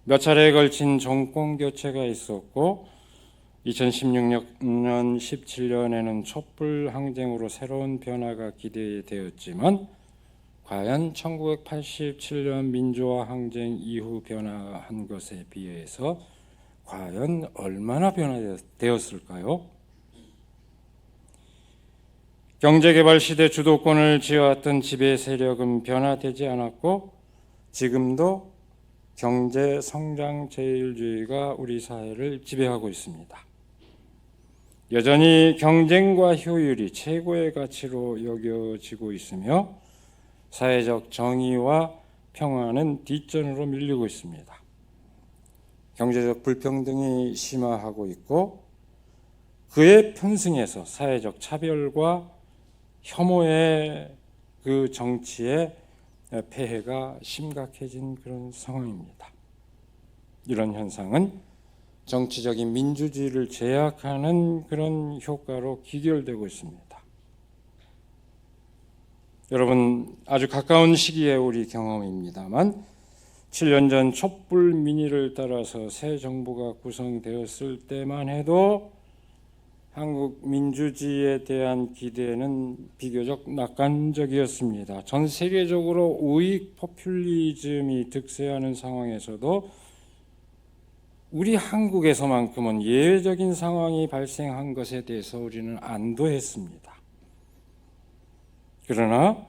몇 차례에 걸친 정권 교체가 있었고 2016년, 17년에는 촛불 항쟁으로 새로운 변화가 기대되었지만 과연 1987년 민주화 항쟁 이후 변화한 것에 비해서 과연 얼마나 변화되었을까요? 경제개발 시대 주도권을 쥐어왔던 지배 세력은 변화되지 않았고 지금도 경제 성장 제일주의가 우리 사회를 지배하고 있습니다. 여전히 경쟁과 효율이 최고의 가치로 여겨지고 있으며 사회적 정의와 평화는 뒷전으로 밀리고 있습니다. 경제적 불평등이 심화하고 있고 그에 편승해서 사회적 차별과 혐오의 그 정치의 폐해가 심각해진 그런 상황입니다. 이런 현상은 정치적인 민주주의를 제약하는 그런 효과로 귀결되고 있습니다. 여러분, 아주 가까운 시기에 우리 경험입니다만 7년 전 촛불 민의를 따라서 새 정부가 구성되었을 때만 해도 한국 민주주의에 대한 기대는 비교적 낙관적이었습니다. 전 세계적으로 우익 포퓰리즘이 득세하는 상황에서도 우리 한국에서만큼은 예외적인 상황이 발생한 것에 대해서 우리는 안도했습니다. 그러나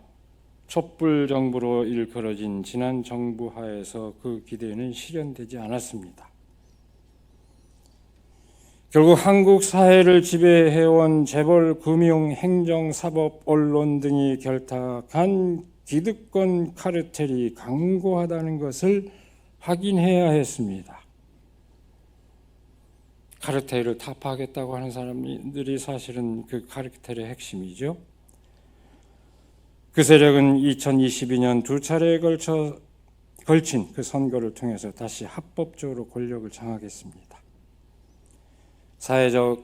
촛불 정부로 일컬어진 지난 정부 하에서 그 기대는 실현되지 않았습니다. 결국 한국 사회를 지배해온 재벌, 금융, 행정, 사법, 언론 등이 결탁한 기득권 카르텔이 강고하다는 것을 확인해야 했습니다. 카르텔을 타파하겠다고 하는 사람들이 사실은 그 카르텔의 핵심이죠. 그 세력은 2022년 두 차례에 걸친 그 선거를 통해서 다시 합법적으로 권력을 장악했습니다. 사회적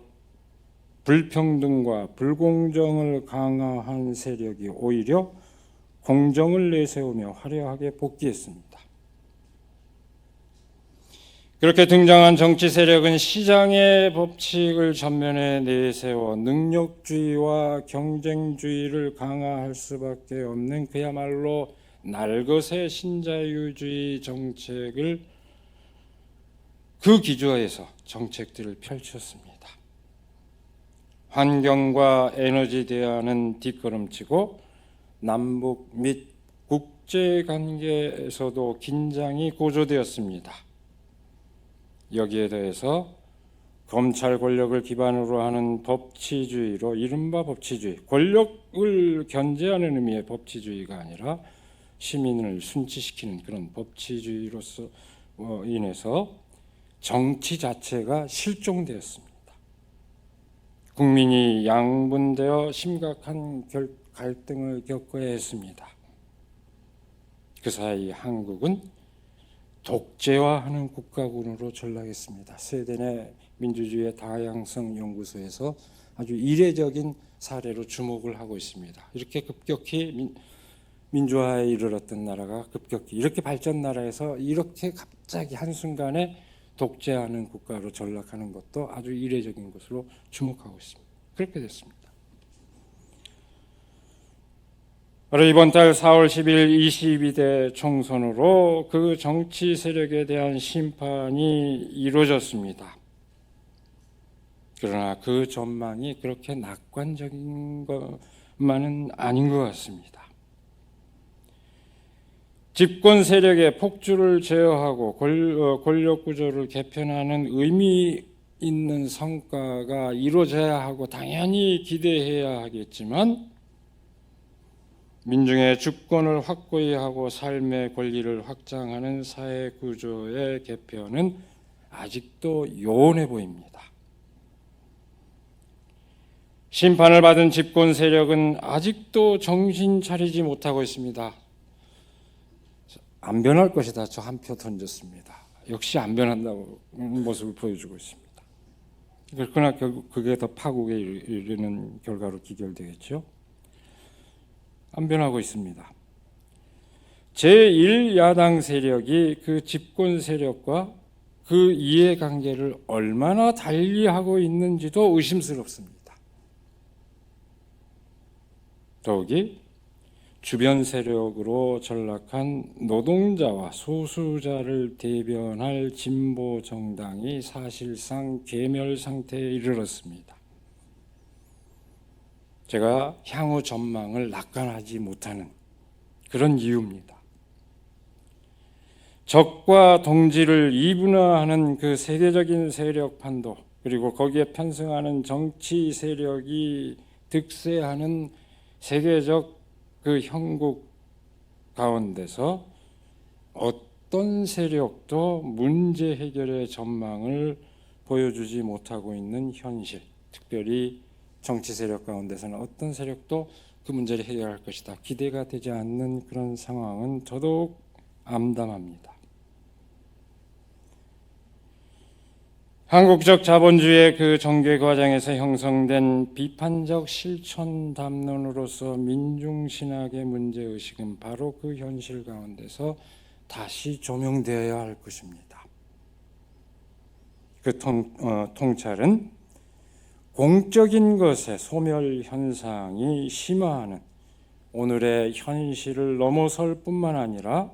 불평등과 불공정을 강화한 세력이 오히려 공정을 내세우며 화려하게 복귀했습니다. 그렇게 등장한 정치 세력은 시장의 법칙을 전면에 내세워 능력주의와 경쟁주의를 강화할 수밖에 없는 그야말로 날것의 신자유주의 정책을 그 기조에서 정책들을 펼쳤습니다. 환경과 에너지 대안은 뒷걸음치고 남북 및 국제관계에서도 긴장이 고조되었습니다. 여기에 대해서 검찰 권력을 기반으로 하는 법치주의로 이른바 법치주의, 권력을 견제하는 의미의 법치주의가 아니라 시민을 순치시키는 그런 법치주의로서 인해서 정치 자체가 실종되었습니다. 국민이 양분되어 심각한 갈등을 겪어야 했습니다. 그 사이 한국은 독재화하는 국가군으로 전락했습니다. 스웨덴의 민주주의의 다양성 연구소에서 아주 이례적인 사례로 주목을 하고 있습니다. 이렇게 급격히 민주화에 이르렀던 나라가 급격히 이렇게 발전 나라에서 이렇게 갑자기 한순간에 독재하는 국가로 전락하는 것도 아주 이례적인 것으로 주목하고 있습니다. 그렇게 됐습니다. 바로 이번 달 4월 10일 22대 총선으로 그 정치 세력에 대한 심판이 이루어졌습니다. 그러나 그 전망이 그렇게 낙관적인 것만은 아닌 것 같습니다. 집권 세력의 폭주를 제어하고 권력 구조를 개편하는 의미 있는 성과가 이루어져야 하고 당연히 기대해야 하겠지만 민중의 주권을 확고히 하고 삶의 권리를 확장하는 사회 구조의 개편은 아직도 요원해 보입니다. 심판을 받은 집권 세력은 아직도 정신 차리지 못하고 있습니다. 안 변할 것이다. 저 한 표 던졌습니다. 역시 안 변한다고 모습을 보여주고 있습니다. 그러나 결국 그게 더 파국에 이르는 결과로 기결되겠죠. 안 변하고 있습니다. 제1야당 세력이 그 집권 세력과 그 이해관계를 얼마나 달리하고 있는지도 의심스럽습니다. 더욱이 주변 세력으로 전락한 노동자와 소수자를 대변할 진보 정당이 사실상 괴멸 상태에 이르렀습니다. 제가 향후 전망을 낙관하지 못하는 그런 이유입니다. 적과 동지를 이분화하는 그 세계적인 세력 판도, 그리고 거기에 편승하는 정치 세력이 득세하는 세계적 그 형국 가운데서 어떤 세력도 문제 해결의 전망을 보여주지 못하고 있는 현실, 특별히 정치 세력 가운데서는 어떤 세력도 그 문제를 해결할 것이다 기대가 되지 않는 그런 상황은 더더욱 암담합니다. 한국적 자본주의의 그 전개 과정에서 형성된 비판적 실천 담론으로서 민중신학의 문제의식은 바로 그 현실 가운데서 다시 조명되어야 할 것입니다. 그 통찰은 공적인 것의 소멸 현상이 심화하는 오늘의 현실을 넘어설 뿐만 아니라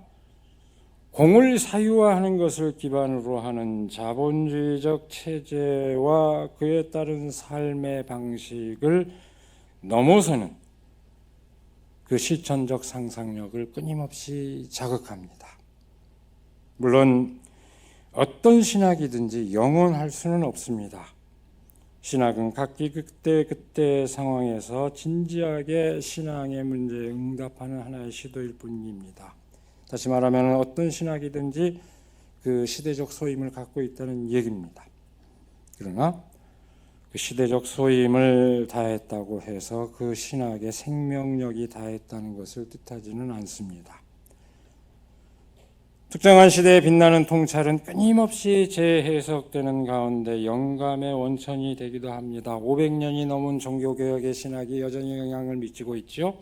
공을 사유화하는 것을 기반으로 하는 자본주의적 체제와 그에 따른 삶의 방식을 넘어서는 그 실천적 상상력을 끊임없이 자극합니다. 물론 어떤 신학이든지 영원할 수는 없습니다. 신학은 각기 그때 상황에서 진지하게 신앙의 문제에 응답하는 하나의 시도일 뿐입니다. 다시 말하면 어떤 신학이든지 그 시대적 소임을 갖고 있다는 얘기입니다. 그러나 그 시대적 소임을 다했다고 해서 그 신학의 생명력이 다했다는 것을 뜻하지는 않습니다. 특정한 시대에 빛나는 통찰은 끊임없이 재해석되는 가운데 영감의 원천이 되기도 합니다. 500년이 넘은 종교개혁의 신학이 여전히 영향을 미치고 있죠.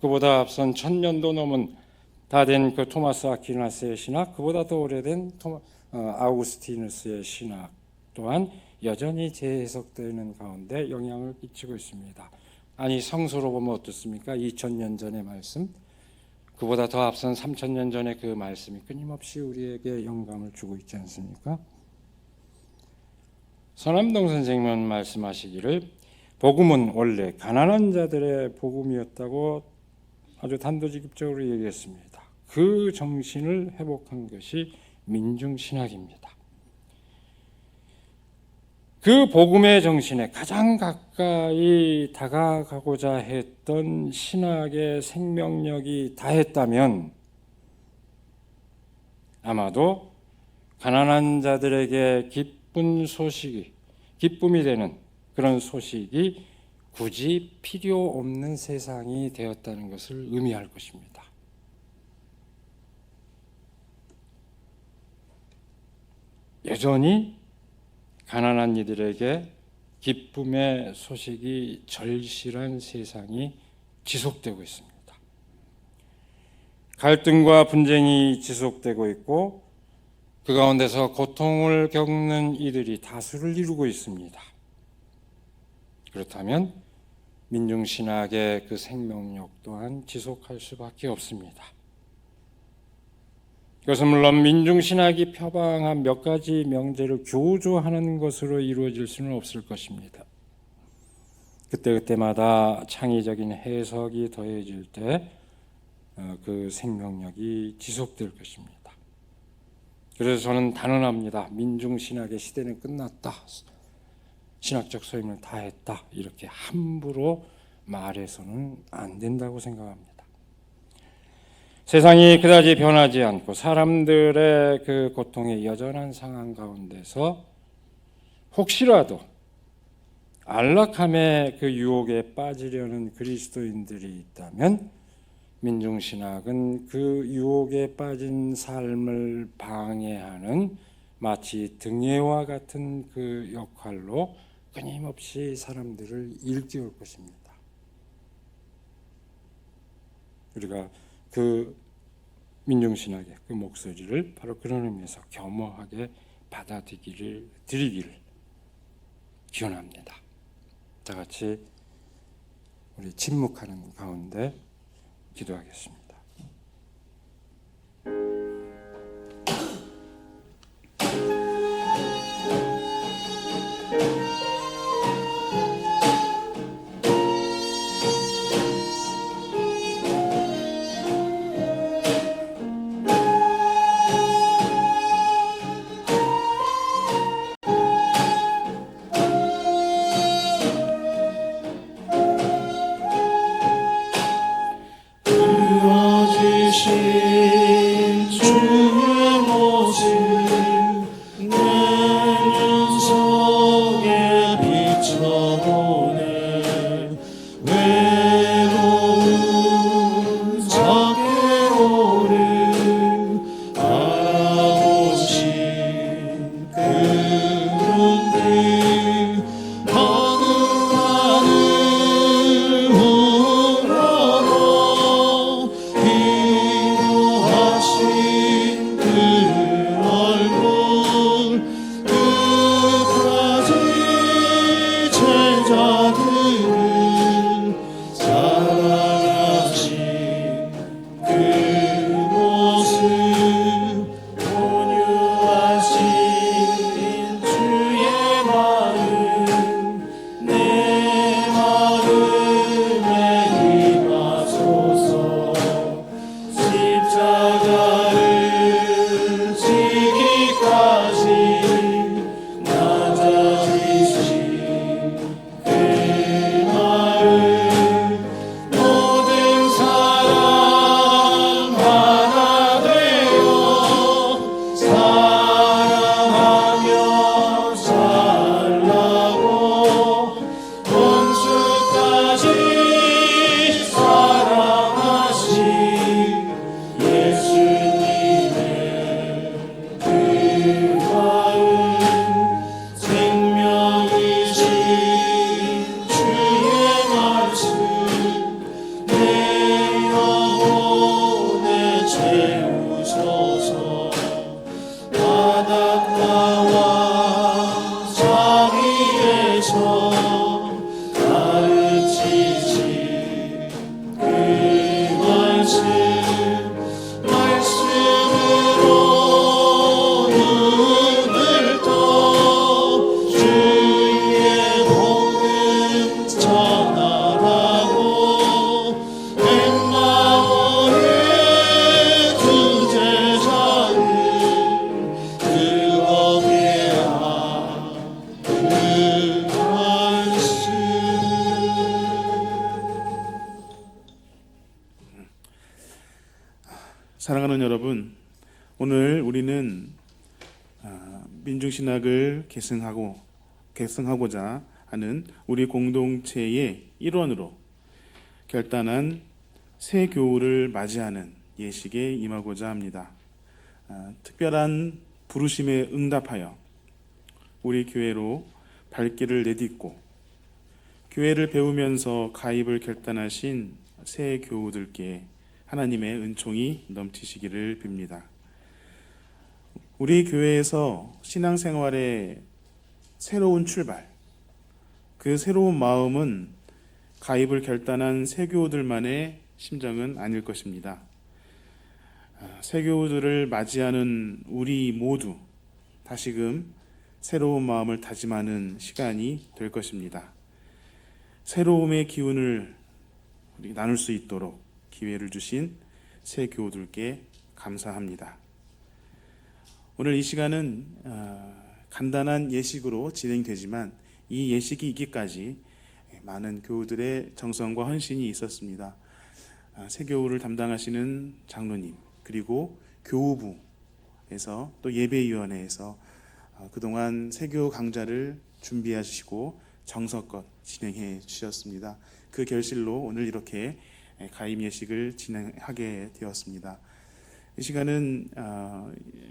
그보다 앞선 1000년도 넘은 다 된 그 토마스 아퀴나스의 신학, 그보다 더 오래된 아우구스티누스의 신학 또한 여전히 재해석되는 가운데 영향을 끼치고 있습니다. 아니 성서로 보면 어떻습니까? 2000년 전의 말씀, 그보다 더 앞선 3000년 전의 그 말씀이 끊임없이 우리에게 영감을 주고 있지 않습니까? 서남동 선생님은 말씀하시기를 복음은 원래 가난한 자들의 복음이었다고 아주 단도직입적으로 얘기했습니다. 그 정신을 회복한 것이 민중신학입니다. 그 복음의 정신에 가장 가까이 다가가고자 했던 신학의 생명력이 다했다면 아마도 가난한 자들에게 기쁨이 되는 그런 소식이 굳이 필요 없는 세상이 되었다는 것을 의미할 것입니다. 여전히 가난한 이들에게 기쁨의 소식이 절실한 세상이 지속되고 있습니다. 갈등과 분쟁이 지속되고 있고 그 가운데서 고통을 겪는 이들이 다수를 이루고 있습니다. 그렇다면 민중신학의 그 생명력 또한 지속할 수밖에 없습니다. 이것은 물론 민중신학이 표방한 몇 가지 명제를 교조하는 것으로 이루어질 수는 없을 것입니다. 그때그때마다 창의적인 해석이 더해질 때 그 생명력이 지속될 것입니다. 그래서 저는 단언합니다. 민중신학의 시대는 끝났다. 신학적 소임을 다했다. 이렇게 함부로 말해서는 안 된다고 생각합니다. 세상이 그다지 변하지 않고 사람들의 그 고통의 여전한 상황 가운데서 혹시라도 안락함의 그 유혹에 빠지려는 그리스도인들이 있다면 민중신학은 그 유혹에 빠진 삶을 방해하는 마치 등해와 같은 그 역할로 끊임없이 사람들을 일깨울 것입니다. 우리가 그 민중신학의 그 목소리를 바로 그런 의미에서 겸허하게 받아들이기를 기원합니다. 다 같이 우리 침묵하는 가운데 기도하겠습니다. 주신 주의 모습 내 눈 속에 비춰보네. 외로운 적개로를 알아보신 그 눈들 어긋나는 우러러 기도하신 그 얼굴 끝까지 제자들을 사랑하신 그 모습 온유하신 주의 마음 내 마음에 임하소서. 십자가를 지기까지 낮아지신 그 마음 모든 사람 하나 되어 사랑하며 살라고 원수까지 사랑하신 예수님의 그 마음 생명이신 주의 말씀 내 영혼에 채우소서. 바닷가와 산 위에서 가르치신 그 말씀으로 눈을 떠 주의 복음 전하라고 엠마오의 두 제자를 그렇게 그 말씀. 사랑하는 여러분, 오늘 우리는 민중신학을 계승하고자 하는 우리 공동체의 일원으로 결단한 새 교우를 맞이하는 예식에 임하고자 합니다. 특별한 부르심에 응답하여 우리 교회로 발길을 내딛고 교회를 배우면서 가입을 결단하신 새 교우들께 하나님의 은총이 넘치시기를 빕니다. 우리 교회에서 신앙생활의 새로운 출발, 그 새로운 마음은 가입을 결단한 새 교우들만의 심정은 아닐 것입니다. 새 교우들을 맞이하는 우리 모두 다시금 새로운 마음을 다짐하는 시간이 될 것입니다. 새로움의 기운을 우리 나눌 수 있도록 기회를 주신 새 교우들께 감사합니다. 오늘 이 시간은 간단한 예식으로 진행되지만 이 예식이 있기까지 많은 교우들의 정성과 헌신이 있었습니다. 새 교우를 담당하시는 장로님, 그리고 교우부에서 또 예배위원회에서 그동안 새 교우 강좌를 준비하시고 정성껏 진행해 주셨습니다. 그 결실로 오늘 이렇게 가임 예식을 진행하게 되었습니다. 이 시간은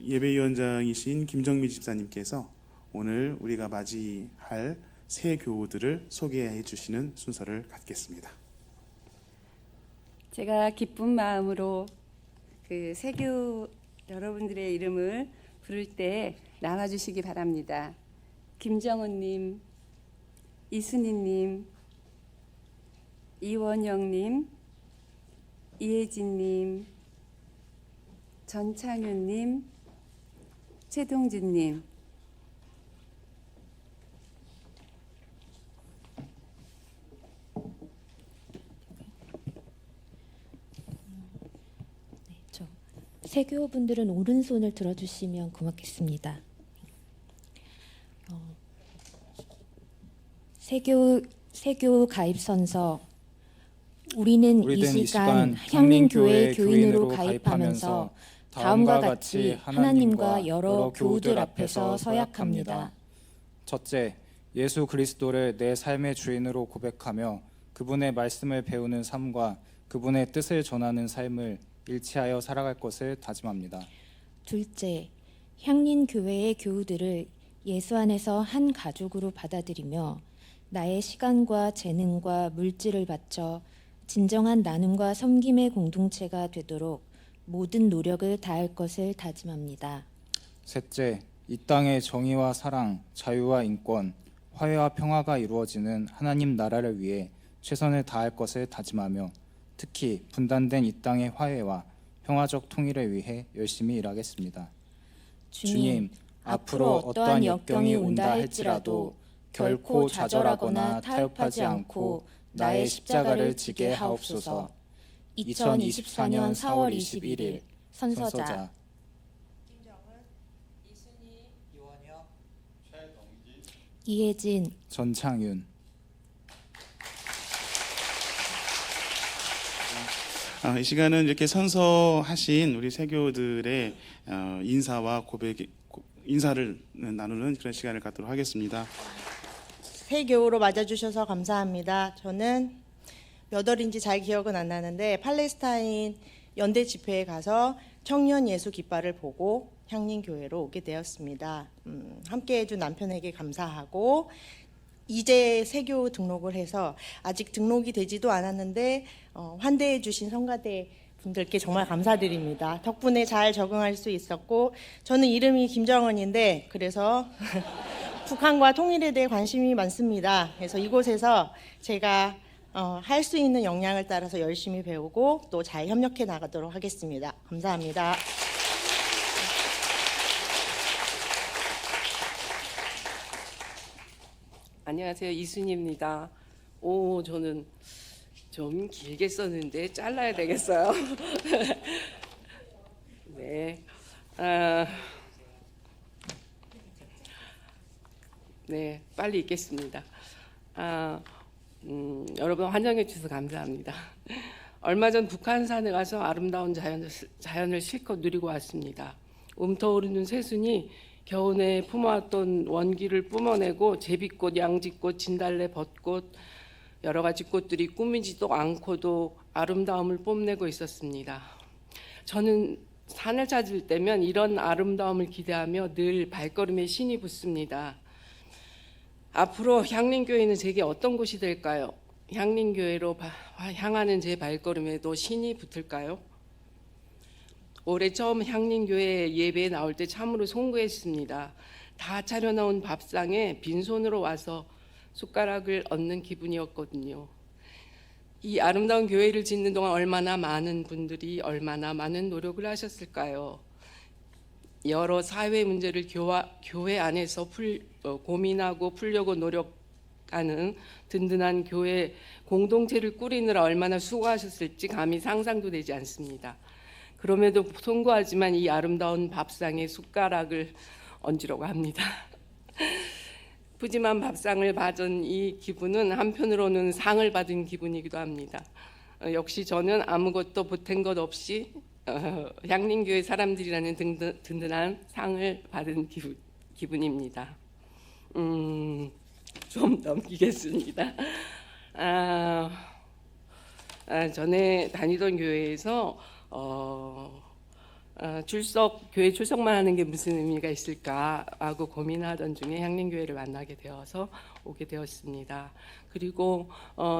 예배위원장이신 김정미 집사님께서 오늘 우리가 맞이할 새 교우들을 소개해 주시는 순서를 갖겠습니다. 제가 기쁜 마음으로 그 새교우 여러분들의 이름을 부를 때 나와주시기 바랍니다. 김정은님, 이순희님, 이원영님, 이혜진님, 전창윤님, 최동준님. 새교우분들은 오른손을 들어주시면 고맙겠습니다. 새교우 가입선서. 우리는 이 시간 향림교회 교인으로 가입하면서 다음과 같이 하나님과 여러 교우들 앞에서 서약합니다. 첫째, 예수 그리스도를 내 삶의 주인으로 고백하며 그분의 말씀을 배우는 삶과 그분의 뜻을 전하는 삶을 일치하여 살아갈 것을 다짐합니다. 둘째, 향린교회의 교우들을 예수 안에서 한 가족으로 받아들이며 나의 시간과 재능과 물질을 바쳐 진정한 나눔과 섬김의 공동체가 되도록 모든 노력을 다할 것을 다짐합니다. 셋째, 이 땅의 정의와 사랑, 자유와 인권, 화해와 평화가 이루어지는 하나님 나라를 위해 최선을 다할 것을 다짐하며 특히 분단된 이 땅의 화해와 평화적 통일을 위해 열심히 일하겠습니다. 주님, 앞으로 어떠한 역경이 온다 할지라도 결코 좌절하거나 타협하지 않고 나의 십자가를 지게 하옵소서. 2024년 4월 21일 선서자 이혜진, 전창윤. 이 시간은 이렇게 선서하신 우리 새교우들의 인사와 인사를 나누는 그런 시간을 갖도록 하겠습니다. 새 교우로 맞아주셔서 감사합니다. 저는 몇 월인지 잘 기억은 안 나는데 팔레스타인 연대 집회에 가서 청년 예수 깃발을 보고 향림교회로 오게 되었습니다. 함께 해준 남편에게 감사하고 이제 새교우 등록을 해서 아직 등록이 되지도 않았는데 환대해 주신 성가대 분들께 정말 감사드립니다. 덕분에 잘 적응할 수 있었고 저는 이름이 김정은인데 그래서 북한과 통일에 대해 관심이 많습니다. 그래서 이곳에서 제가 할 수 있는 역량을 따라서 열심히 배우고 또 잘 협력해 나가도록 하겠습니다. 감사합니다. 안녕하세요. 이순희입니다. 저는 좀 길게 썼는데 잘라야 되겠어요. 네. 네, 빨리 읽겠습니다. 여러분 환영해 주셔서 감사합니다. 얼마 전 북한산에 가서 아름다운 자연을 실컷 누리고 왔습니다. 움터오르는 새순이 겨우내 품어왔던 원기를 뿜어내고 제비꽃, 양지꽃, 진달래, 벚꽃 여러 가지 꽃들이 꾸미지도 않고도 아름다움을 뽐내고 있었습니다. 저는 산을 찾을 때면 이런 아름다움을 기대하며 늘 발걸음에 신이 붙습니다. 앞으로 향림교회는 제게 어떤 곳이 될까요? 향림교회로 향하는 제 발걸음에도 신이 붙을까요? 올해 처음 향림교회 예배에 나올 때 참으로 송구했습니다. 다 차려놓은 밥상에 빈손으로 와서 숟가락을 얹는 기분이었거든요. 이 아름다운 교회를 짓는 동안 얼마나 많은 분들이 얼마나 많은 노력을 하셨을까요? 여러 사회 문제를 교회 안에서 고민하고 풀려고 노력하는 든든한 교회 공동체를 꾸리느라 얼마나 수고하셨을지 감히 상상도 되지 않습니다. 그럼에도 송구하지만 이 아름다운 밥상에 숟가락을 얹으려고 합니다. 푸짐한 밥상을 받은 이 기분은 한편으로는 상을 받은 기분이기도 합니다. 역시 저는 아무것도 보탠 것 없이 향림교회 사람들이라는 든든한 상을 받은 기분입니다. 좀 넘기겠습니다. 전에 다니던 교회에서 교회 출석만 하는 게 무슨 의미가 있을까 하고 고민하던 중에 향림교회를 만나게 되어서 오게 되었습니다. 그리고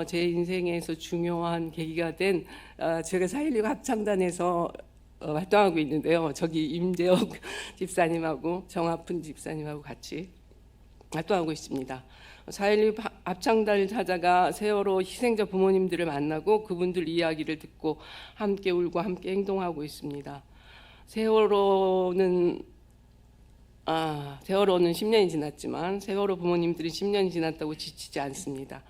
제 인생에서 중요한 계기가 된 제가 4.16 합창단에서 활동하고 있는데요. 저기 임재옥 집사님하고 정아픈 집사님하고 같이 활동하고 있습니다. 4.16 합창단을 찾아가 세월호 희생자 부모님들을 만나고 그분들 이야기를 듣고 함께 울고 함께 행동하고 있습니다. 세월호는 10년이 지났지만 세월호 부모님들이 10년이 지났다고 지치지 않습니다.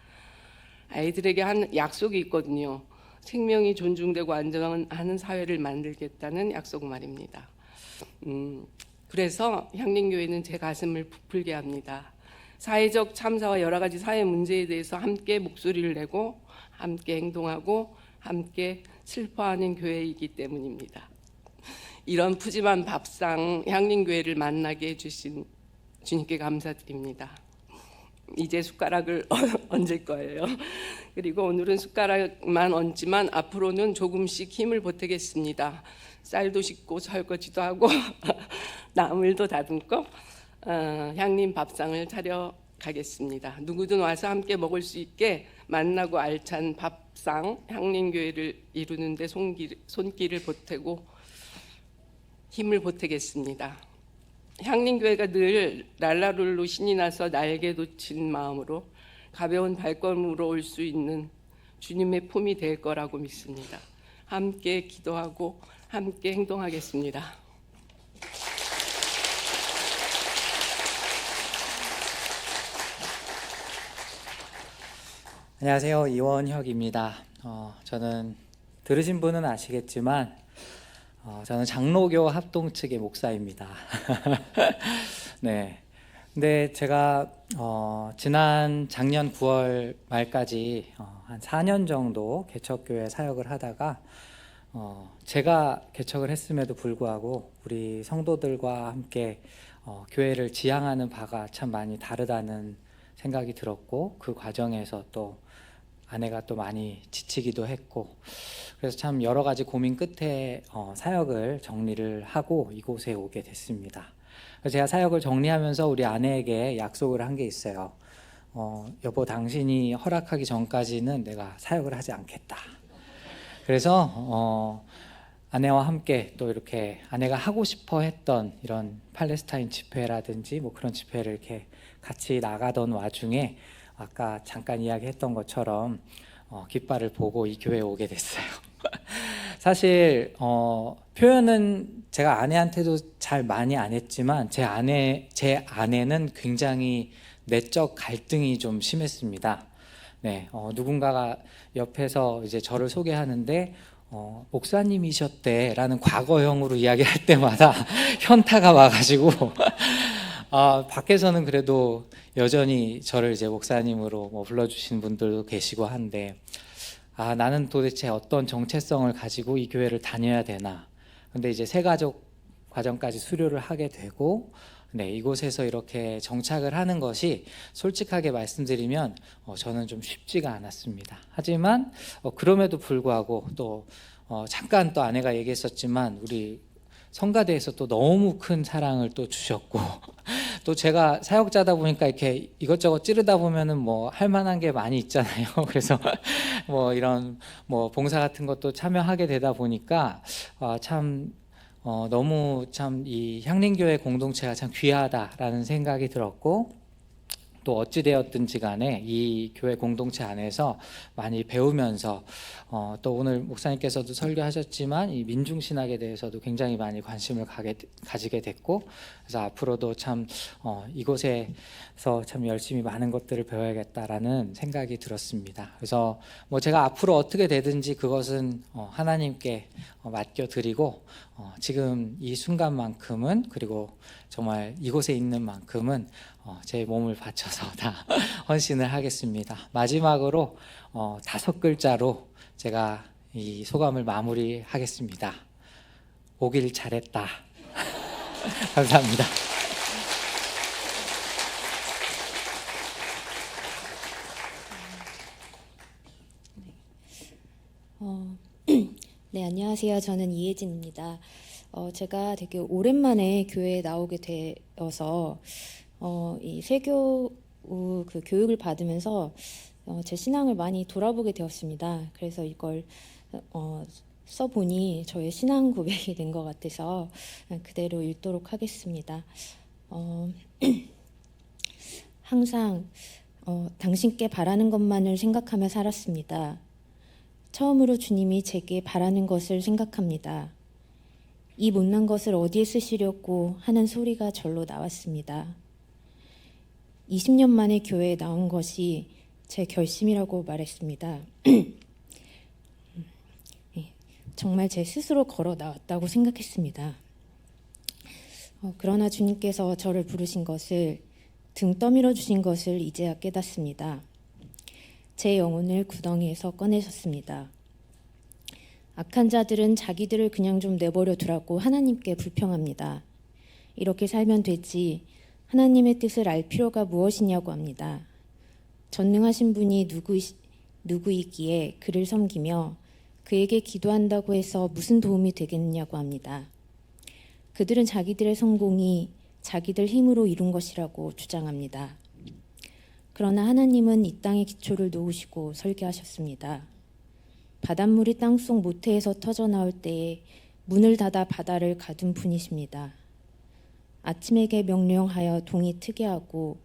아이들에게 한 약속이 있거든요. 생명이 존중되고 안전하는 사회를 만들겠다는 약속 말입니다. 그래서 향림교회는 제 가슴을 부풀게 합니다. 사회적 참사와 여러 가지 사회 문제에 대해서 함께 목소리를 내고 함께 행동하고 함께 슬퍼하는 교회이기 때문입니다. 이런 푸짐한 밥상 향림교회를 만나게 해주신 주님께 감사드립니다. 이제 숟가락을 얹을 거예요. 그리고 오늘은 숟가락만 얹지만 앞으로는 조금씩 힘을 보태겠습니다. 쌀도 씻고 설거지도 하고 나물도 다듬고 향림 밥상을 차려가겠습니다. 누구든 와서 함께 먹을 수 있게 만나고 알찬 밥상 향림교회를 이루는 데 손길을 보태고 힘을 보태겠습니다. 향림교회가 늘 랄라룰루 신이 나서 날개 돋친 마음으로 가벼운 발걸음으로 올 수 있는 주님의 품이 될 거라고 믿습니다. 함께 기도하고 함께 행동하겠습니다. 안녕하세요. 이원혁입니다. 저는 들으신 분은 아시겠지만 저는 장로교 합동 측의 목사입니다. 네. 근데 제가 지난 작년 9월 말까지 한 4년 정도 개척교회 사역을 하다가 제가 개척을 했음에도 불구하고 우리 성도들과 함께 교회를 지향하는 바가 참 많이 다르다는 생각이 들었고 그 과정에서 또 아내가 또 많이 지치기도 했고 그래서 참 여러 가지 고민 끝에 사역을 정리를 하고 이곳에 오게 됐습니다. 제가 사역을 정리하면서 우리 아내에게 약속을 한 게 있어요. 여보, 당신이 허락하기 전까지는 내가 사역을 하지 않겠다. 그래서 아내와 함께 또 이렇게 아내가 하고 싶어 했던 이런 팔레스타인 집회라든지 뭐 그런 집회를 이렇게 같이 나가던 와중에 아까 잠깐 이야기했던 것처럼 깃발을 보고 이 교회에 오게 됐어요. 사실 표현은 제가 아내한테도 잘 많이 안 했지만 제 아내는 굉장히 내적 갈등이 좀 심했습니다. 네, 누군가가 옆에서 이제 저를 소개하는데 목사님이셨대라는 과거형으로 이야기할 때마다 현타가 와가지고 밖에서는 그래도 여전히 저를 이제 목사님으로 불러주신 분들도 계시고 한데 나는 도대체 어떤 정체성을 가지고 이 교회를 다녀야 되나. 근데 이제 새가족 과정까지 수료를 하게 되고 네, 이곳에서 이렇게 정착을 하는 것이 솔직하게 말씀드리면 저는 좀 쉽지가 않았습니다. 하지만 그럼에도 불구하고 또 잠깐 또 아내가 얘기했었지만 우리 성가대에서 또 너무 큰 사랑을 또 주셨고 또 제가 사역자다 보니까 이렇게 이것저것 찌르다 보면은 뭐 할 만한 게 많이 있잖아요. 그래서 뭐 이런 뭐 봉사 같은 것도 참여하게 되다 보니까 참 너무 참 이 향림교회 공동체가 참 귀하다라는 생각이 들었고 또 어찌되었든지 간에 이 교회 공동체 안에서 많이 배우면서 또 오늘 목사님께서도 설교하셨지만 이 민중신학에 대해서도 굉장히 많이 관심을 가지게 됐고, 그래서 앞으로도 참 이곳에서 참 열심히 많은 것들을 배워야겠다라는 생각이 들었습니다. 그래서 뭐 제가 앞으로 어떻게 되든지 그것은 하나님께 맡겨드리고, 지금 이 순간만큼은, 그리고 정말 이곳에 있는 만큼은 제 몸을 바쳐서 다 헌신을 하겠습니다. 마지막으로 5글자로 제가 이 소감을 마무리하겠습니다. 오길 잘했다. 감사합니다. 네, 안녕하세요. 저는 이혜진입니다. 제가 되게 오랜만에 교회에 나오게 되어서 이 세교 그 교육을 받으면서 제 신앙을 많이 돌아보게 되었습니다. 그래서 이걸 써보니 저의 신앙 고백이 된 것 같아서 그대로 읽도록 하겠습니다. 항상 당신께 바라는 것만을 생각하며 살았습니다. 처음으로 주님이 제게 바라는 것을 생각합니다. 이 못난 것을 어디에 쓰시려고 하는 소리가 절로 나왔습니다. 20년 만에 교회에 나온 것이 제 결심이라고 말했습니다. 정말 제 스스로 걸어 나왔다고 생각했습니다. 그러나 주님께서 저를 부르신 것을, 등 떠밀어 주신 것을 이제야 깨닫습니다. 제 영혼을 구덩이에서 꺼내셨습니다. 악한 자들은 자기들을 그냥 좀 내버려 두라고 하나님께 불평합니다. 이렇게 살면 되지, 하나님의 뜻을 알 필요가 무엇이냐고 합니다. 전능하신 분이 누구이기에 그를 섬기며 그에게 기도한다고 해서 무슨 도움이 되겠느냐고 합니다. 그들은 자기들의 성공이 자기들 힘으로 이룬 것이라고 주장합니다. 그러나 하나님은 이 땅의 기초를 놓으시고 설계하셨습니다. 바닷물이 땅속 모태에서 터져나올 때에 문을 닫아 바다를 가둔 분이십니다. 아침에게 명령하여 동이 트게 하고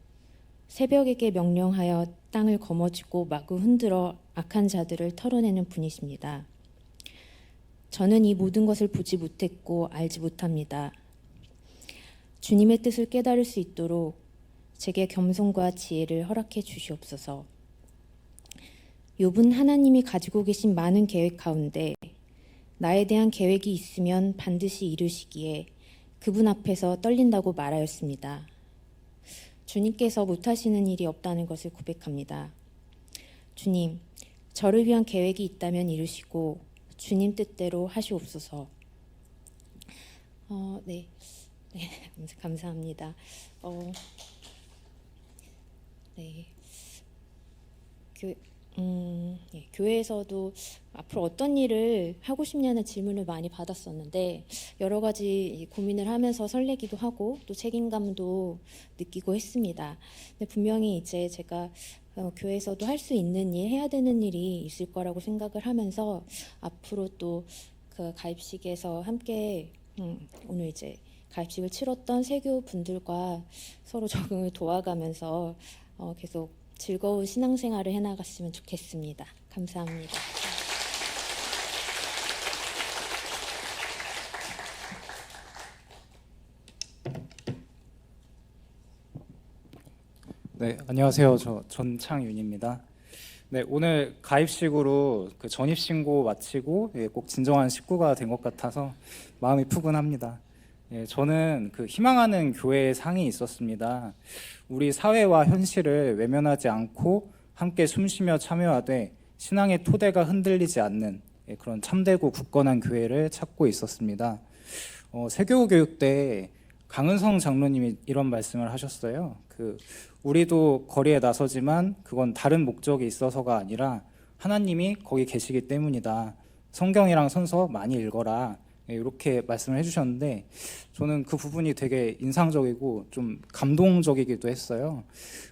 새벽에게 명령하여 땅을 거머쥐고 마구 흔들어 악한 자들을 털어내는 분이십니다. 저는 이 모든 것을 보지 못했고 알지 못합니다. 주님의 뜻을 깨달을 수 있도록 제게 겸손과 지혜를 허락해 주시옵소서. 욥은 하나님이 가지고 계신 많은 계획 가운데 나에 대한 계획이 있으면 반드시 이루시기에 그분 앞에서 떨린다고 말하였습니다. 주님께서 못하시는 일이 없다는 것을 고백합니다. 주님, 저를 위한 계획이 있다면 이루시고 주님 뜻대로 하시옵소서. 네, 감사합니다. 네. 교회에서도 앞으로 어떤 일을 하고 싶냐는 질문을 많이 받았었는데 여러 가지 고민을 하면서 설레기도 하고 또 책임감도 느끼고 했습니다. 근데 분명히 이제 제가 교회에서도 할 수 있는 일, 해야 되는 일이 있을 거라고 생각을 하면서 앞으로 또 그 가입식에서 함께 오늘 이제 가입식을 치렀던 세교 분들과 서로 적응을 도와가면서 계속 즐거운 신앙생활을 해나갔으면 좋겠습니다. 감사합니다. 네, 안녕하세요. 저 전창윤입니다. 네, 오늘 가입식으로 그 전입신고 마치고 꼭 진정한 식구가 된 것 같아서 마음이 푸근합니다. 저는 그 희망하는 교회의 상이 있었습니다. 우리 사회와 현실을 외면하지 않고 함께 숨쉬며 참여하되 신앙의 토대가 흔들리지 않는 그런 참되고 굳건한 교회를 찾고 있었습니다. 세교 교육 때 강은성 장로님이 이런 말씀을 하셨어요. 우리도 거리에 나서지만 그건 다른 목적이 있어서가 아니라 하나님이 거기 계시기 때문이다. 성경이랑 선서 많이 읽어라. 이렇게 말씀을 해주셨는데 저는 그 부분이 되게 인상적이고 좀 감동적이기도 했어요.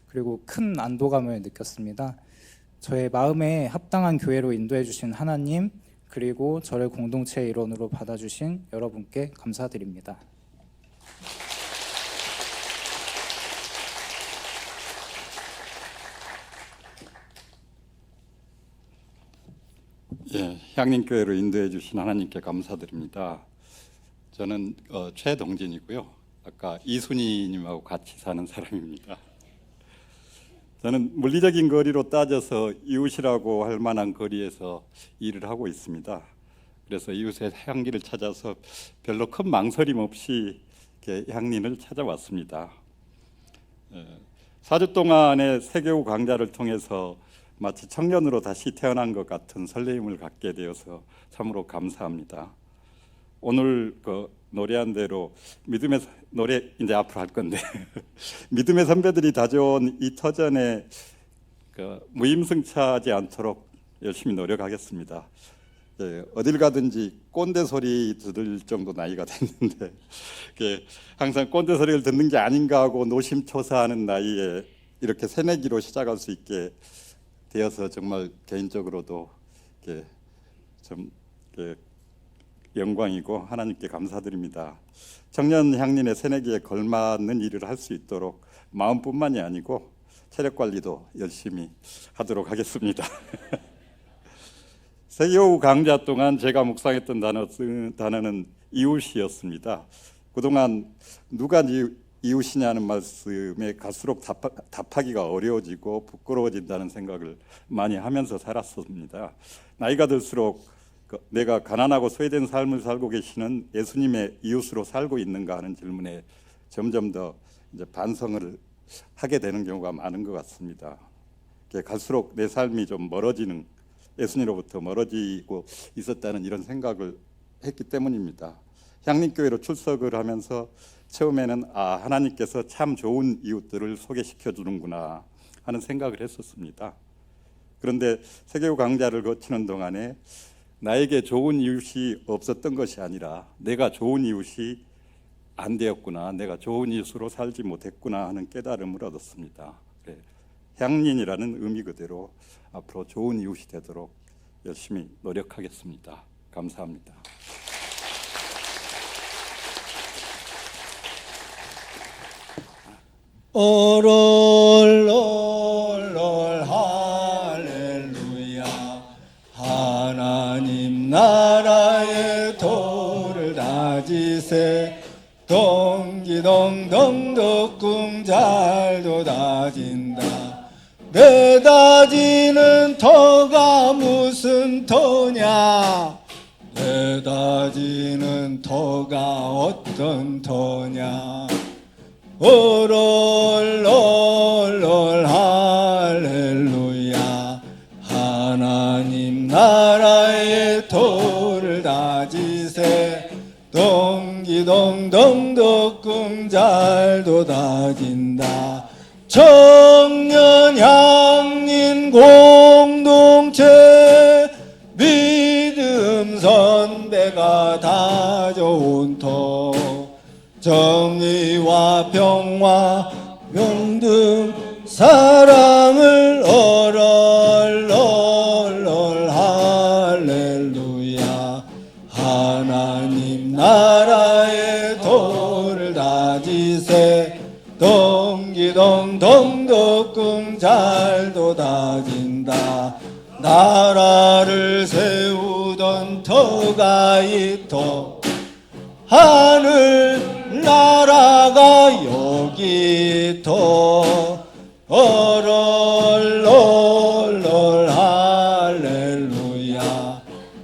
그리고 큰 안도감을 느꼈습니다. 저의 마음에 합당한 교회로 인도해 주신 하나님, 그리고 저를 공동체의 일원으로 받아주신 여러분께 감사드립니다. 향림교회로 인도해 주신 하나님께 감사드립니다. 저는 최동진이고요. 아까 이순희님하고 같이 사는 사람입니다. 저는 물리적인 거리로 따져서 이웃이라고 할 만한 거리에서 일을 하고 있습니다. 그래서 이웃의 향기를 찾아서 별로 큰 망설임 없이 이렇게 향린을 찾아왔습니다. 4주 동안의 세계호 강좌를 통해서 마치 청년으로 다시 태어난 것 같은 설레임을 갖게 되어서 참으로 감사합니다. 오늘 노래한 대로 믿음의 노래 이제 앞으로 할 건데 믿음의 선배들이 다져온 이 터전에 무임승차하지 않도록 열심히 노력하겠습니다. 어딜 가든지 꼰대 소리 들을 정도 나이가 됐는데 항상 꼰대 소리를 듣는 게 아닌가 하고 노심초사하는 나이에 이렇게 새내기로 시작할 수 있게 되어서 정말 개인적으로도 좀 영광이고 하나님께 감사드립니다. 청년 향린의 새내기에 걸맞는 일을 할 수 있도록 마음뿐만이 아니고 체력 관리도 열심히 하도록 하겠습니다. 세계호 강좌 동안 제가 묵상했던 단어는 이웃이었습니다. 그동안 누가 이웃이냐는 말씀에 갈수록 답하기가 어려워지고 부끄러워진다는 생각을 많이 하면서 살았습니다. 나이가 들수록 내가 가난하고 소외된 삶을 살고 계시는 예수님의 이웃으로 살고 있는가 하는 질문에 점점 더 이제 반성을 하게 되는 경우가 많은 것 같습니다. 갈수록 내 삶이 좀 멀어지는, 예수님으로부터 멀어지고 있었다는 이런 생각을 했기 때문입니다. 향림교회로 출석을 하면서 처음에는 하나님께서 참 좋은 이웃들을 소개시켜 주는구나 하는 생각을 했었습니다. 그런데 세계호 강좌를 거치는 동안에 나에게 좋은 이웃이 없었던 것이 아니라 내가 좋은 이웃이 안 되었구나, 내가 좋은 이웃으로 살지 못했구나 하는 깨달음을 얻었습니다. 향린이라는 의미 그대로 앞으로 좋은 이웃이 되도록 열심히 노력하겠습니다. 감사합니다. 오롤롤롤 할렐루야 하나님 나라의 도를 다지세 동기동동덕궁 잘도 다진다 내 다지는 터가 무슨 터냐 내 다지는 터가 어떤 터냐 오롤롤롤 할렐루야 하나님 나라의 도를 다지세 동기동동덕궁 잘도 다진다 청년 향린 공동체 믿음 선배가 다져온 터 정의와 평화 평등 사랑을 오롤롤롤 할렐루야 하나님 나라의 도를 다지세 동기동동덕궁 잘도 다진다 나라를 세우던 터가 있어 하늘 나라가 여기 더 오롤롤롤 할렐루야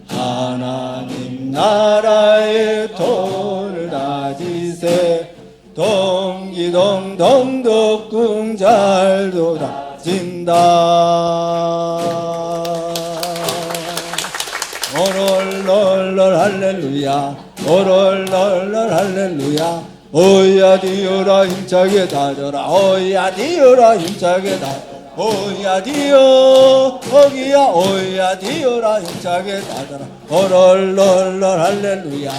하나님 나라의 도를 다지세 동기동동덕궁 잘도 다진다 오롤롤롤 할렐루야 오롤롤롤 할렐루야 오야 디어라 힘차게 다져라 오야 디어라 힘차게 다져라 오야 디어 거기야 오야 디어라 힘차게 다져라 오롤롤롤 할렐루야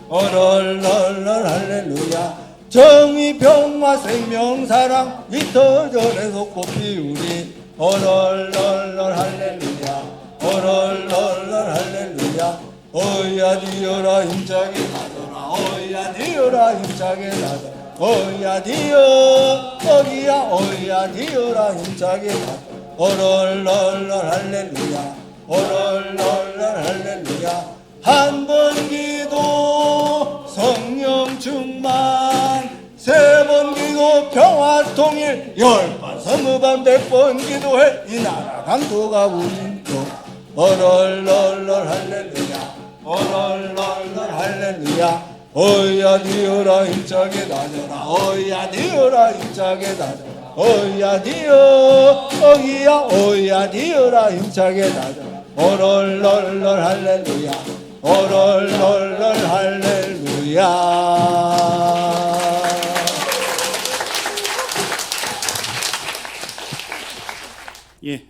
오롤롤롤 할렐루야 정의 평화 생명 사랑 이 터전에서 꽃피우리 오롤롤롤 할렐루야 오롤롤롤 할렐루야 오야 디어라 힘차게 다져라 오야 디어라 힘차게 다져라 오야 디어 거기야 오야 디어라 힘차게 다져라 오롤롤롤 할렐루야 오롤롤롤 할렐루야. 한 번 기도 성령 충만, 세 번 기도 평화 통일, 10번 성읍한 100번 기도해 이 나라 강도가 운동. 오롤롤롤 할렐루야. 오롤롤롤 할렐루야. 어야 디어라 힘차게 다녀라. 어야 디어라 힘차게 다녀라. 어야 디어 어기야 어야 디어라 힘차게 다녀라. 오롤롤롤 할렐루야. 오롤롤롤 할렐루야. 예,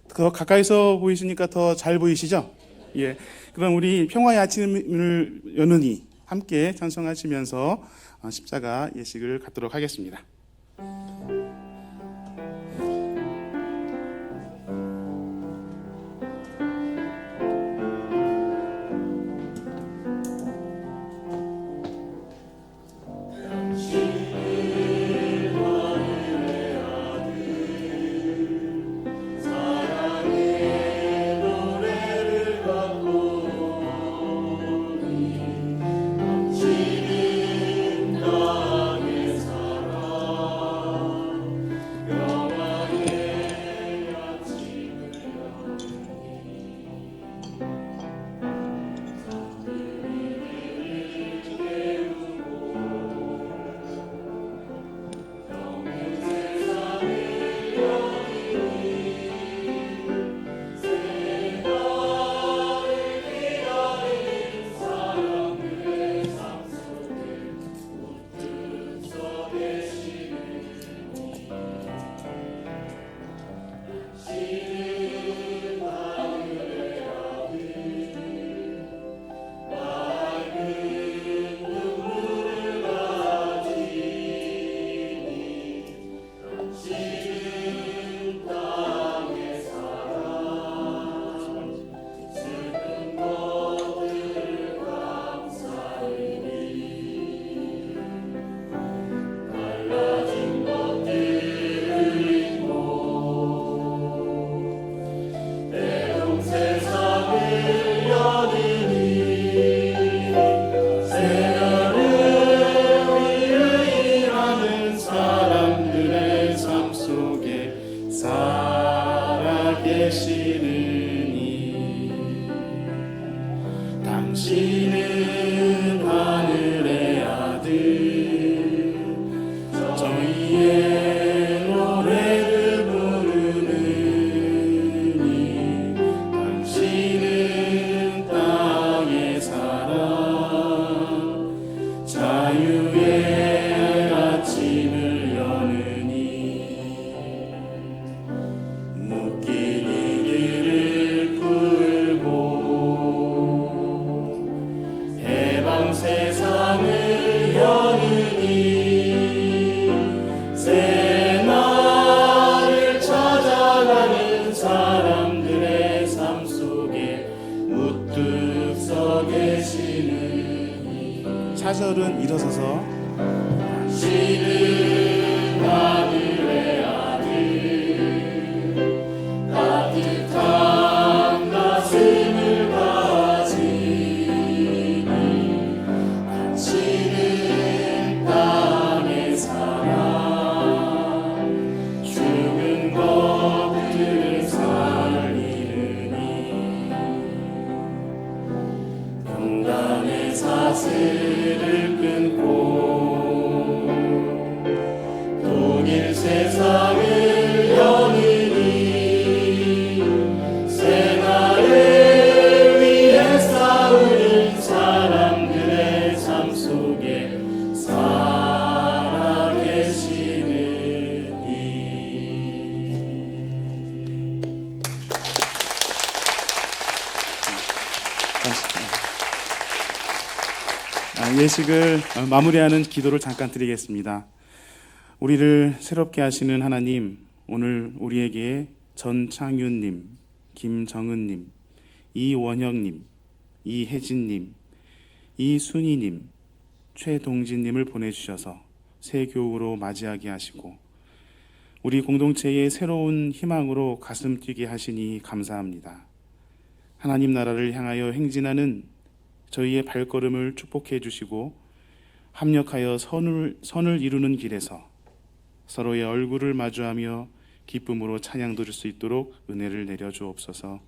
더 가까이서 보이시니까 더 잘 보이시죠? 예, 그럼 우리 평화의 아침을 여느니 함께 찬송하시면서 십자가 예식을 갖도록 하겠습니다. 당신은 하늘의 아들, 저희의 노래를 부르느니 당신은 땅의 사랑, 자유의 아침을 여느니 묶인 이들을 풀고 해방 세상을 여느니 새 날을 찾아가는 사람들의 삶 속에 우뚝 서 계시느니. 차절은 일어서서 당신은 하늘의 아들, 따뜻한 가슴을 가지니 당신은 땅의 사랑, 죽은 것들을 살리느니 평단의 사슬을 끊고 독일 세상을 여느니 새 날을 위해 싸우는 사람들의 삶 속에 살아 계시느니. 예식을 마무리하는 기도를 잠깐 드리겠습니다. 우리를 새롭게 하시는 하나님, 오늘 우리에게 전창윤님, 김정은님, 이원영님, 이혜진님, 이순희님, 최동진님을 보내주셔서 새 교우로 맞이하게 하시고 우리 공동체의 새로운 희망으로 가슴 뛰게 하시니 감사합니다. 하나님 나라를 향하여 행진하는 저희의 발걸음을 축복해 주시고 합력하여 선을 이루는 길에서 서로의 얼굴을 마주하며 기쁨으로 찬양 드릴 수 있도록 은혜를 내려 주옵소서.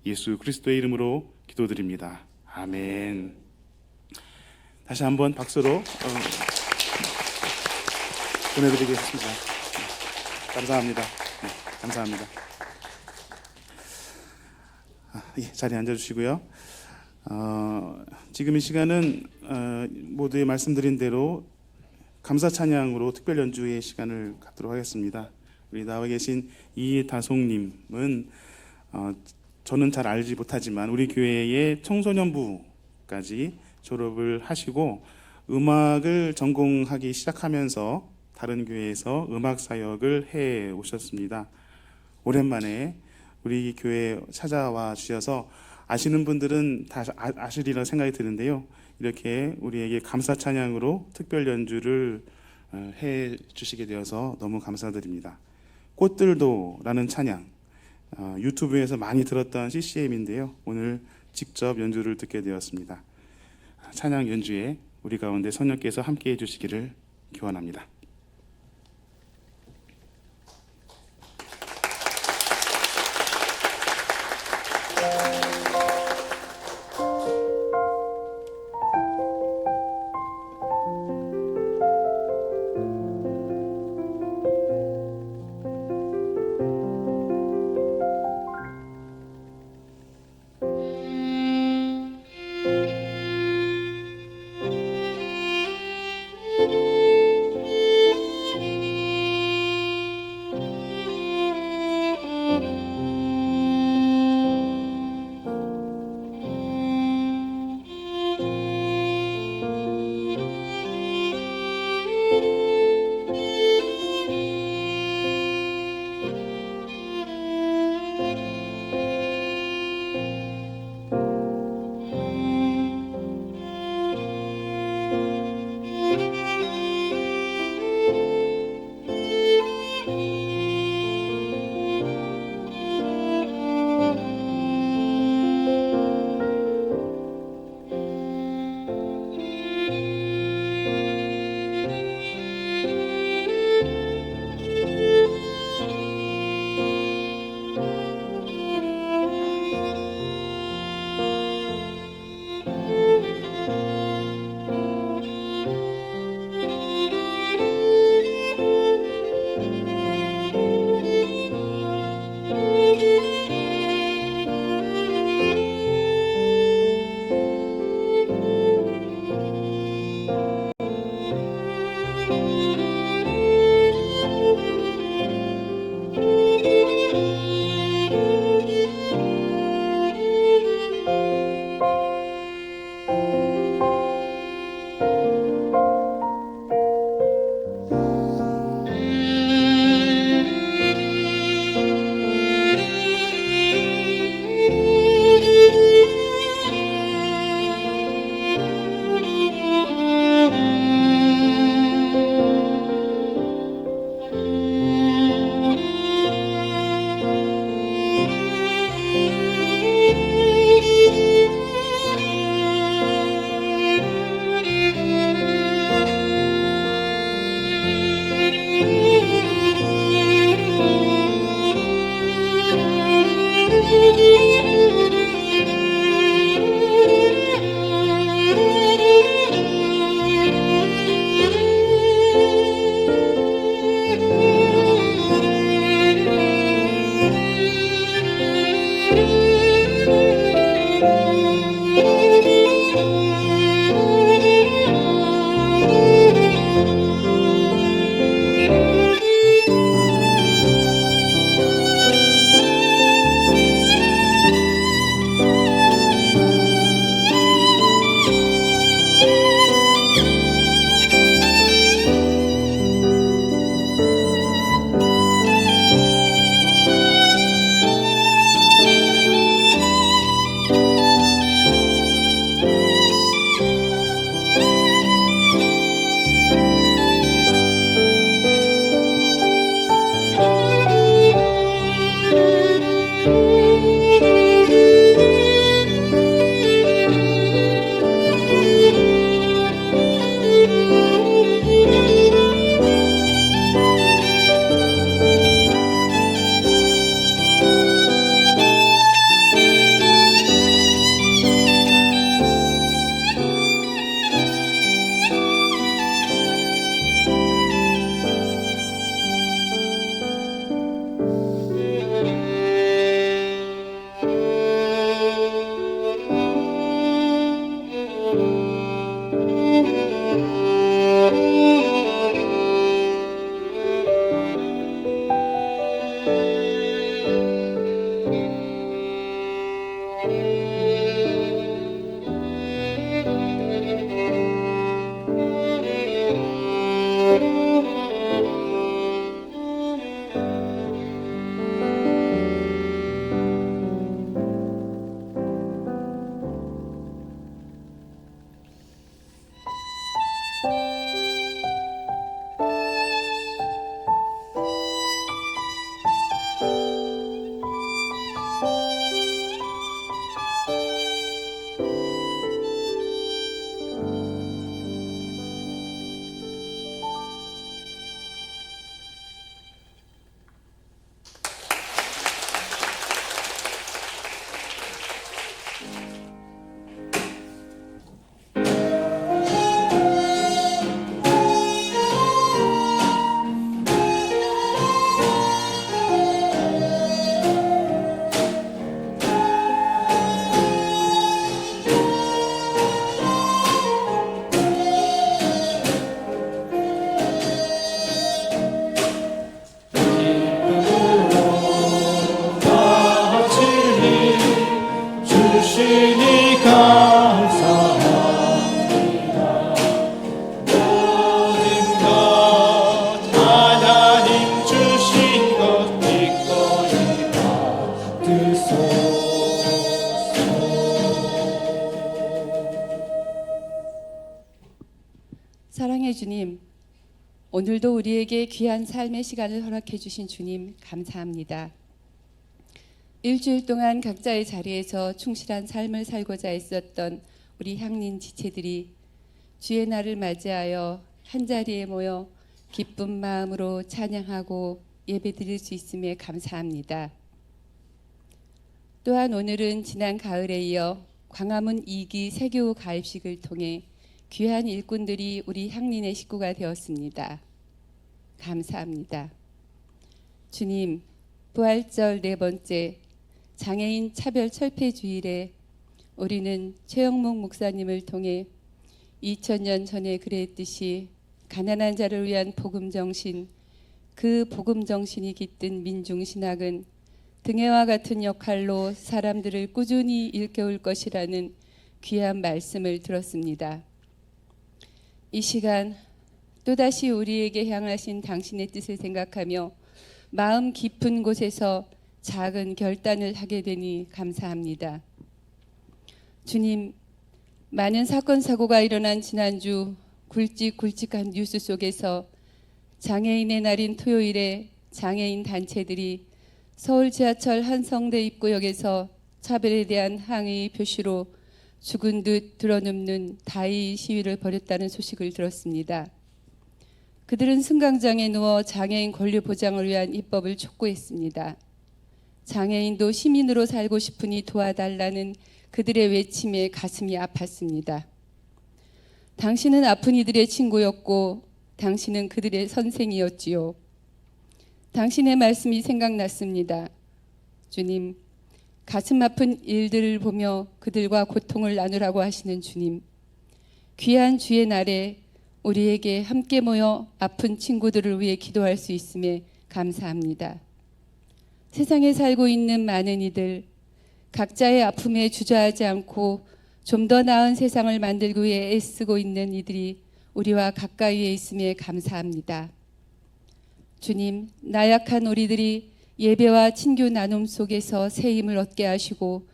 예수 그리스도의 이름으로 기도드립니다. 아멘. 다시 한번 박수로 보내드리겠습니다. 감사합니다. 네, 감사합니다. 자리에 앉아주시고요. 지금 이 시간은 모두에 말씀드린 대로 감사 찬양으로 특별 연주의 시간을 갖도록 하겠습니다. 우리 나와 계신 이다송님은 저는 잘 알지 못하지만 우리 교회의 청소년부까지 졸업을 하시고 음악을 전공하기 시작하면서 다른 교회에서 음악 사역을 해 오셨습니다. 오랜만에 우리 교회에 찾아와 주셔서 아시는 분들은 다 아시리라 생각이 드는데요. 이렇게 우리에게 감사 찬양으로 특별 연주를 해 주시게 되어서 너무 감사드립니다. 꽃들도라는 찬양, 유튜브에서 많이 들었던 CCM인데요. 오늘 직접 연주를 듣게 되었습니다. 찬양 연주에 우리 가운데 성령께서 함께 해주시기를 기원합니다. 사랑해 주님, 오늘도 우리에게 귀한 삶의 시간을 허락해 주신 주님 감사합니다. 일주일 동안 각자의 자리에서 충실한 삶을 살고자 애썼던 우리 향린 지체들이 주의 날을 맞이하여 한자리에 모여 기쁜 마음으로 찬양하고 예배드릴 수 있음에 감사합니다. 또한 오늘은 지난 가을에 이어 광화문 2기 세교 가입식을 통해 귀한 일꾼들이 우리 향린의 식구가 되었습니다. 감사합니다. 주님, 부활절 4번째 장애인 차별 철폐 주일에 우리는 최영목 목사님을 통해 2000년 전에 그랬듯이 가난한 자를 위한 복음 정신, 그 복음 정신이 깃든 민중신학은 등해와 같은 역할로 사람들을 꾸준히 일깨울 것이라는 귀한 말씀을 들었습니다. 이 시간 또다시 우리에게 향하신 당신의 뜻을 생각하며 마음 깊은 곳에서 작은 결단을 하게 되니 감사합니다. 주님, 많은 사건 사고가 일어난 지난주 굵직굵직한 뉴스 속에서 장애인의 날인 토요일에 장애인 단체들이 서울 지하철 한성대 입구역에서 차별에 대한 항의 표시로 죽은 듯 드러눕는 다이 시위를 벌였다는 소식을 들었습니다. 그들은 승강장에 누워 장애인 권리 보장을 위한 입법을 촉구했습니다. 장애인도 시민으로 살고 싶으니 도와달라는 그들의 외침에 가슴이 아팠습니다. 당신은 아픈 이들의 친구였고 당신은 그들의 선생이었지요. 당신의 말씀이 생각났습니다. 주님, 가슴 아픈 일들을 보며 그들과 고통을 나누라고 하시는 주님, 귀한 주의 날에 우리에게 함께 모여 아픈 친구들을 위해 기도할 수 있음에 감사합니다. 세상에 살고 있는 많은 이들, 각자의 아픔에 주저하지 않고 좀 더 나은 세상을 만들기 위해 애쓰고 있는 이들이 우리와 가까이에 있음에 감사합니다. 주님, 나약한 우리들이 예배와 친교 나눔 속에서 새 힘을 얻게 하시고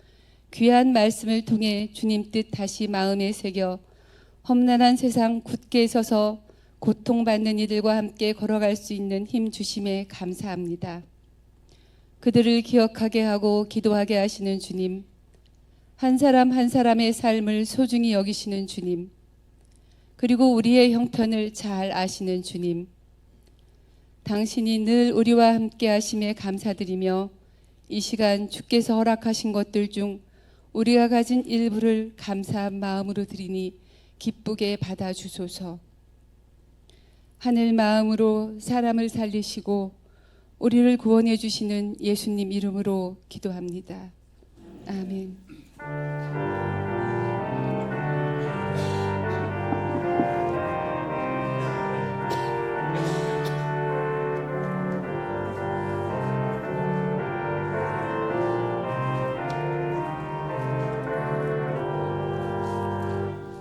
귀한 말씀을 통해 주님 뜻 다시 마음에 새겨 험난한 세상 굳게 서서 고통받는 이들과 함께 걸어갈 수 있는 힘 주심에 감사합니다. 그들을 기억하게 하고 기도하게 하시는 주님, 한 사람 한 사람의 삶을 소중히 여기시는 주님, 그리고 우리의 형편을 잘 아시는 주님, 당신이 늘 우리와 함께 하심에 감사드리며 이 시간 주께서 허락하신 것들 중 우리가 가진 일부를 감사한 마음으로 드리니 기쁘게 받아주소서. 하늘 마음으로 사람을 살리시고 우리를 구원해 주시는 예수님 이름으로 기도합니다. 아멘.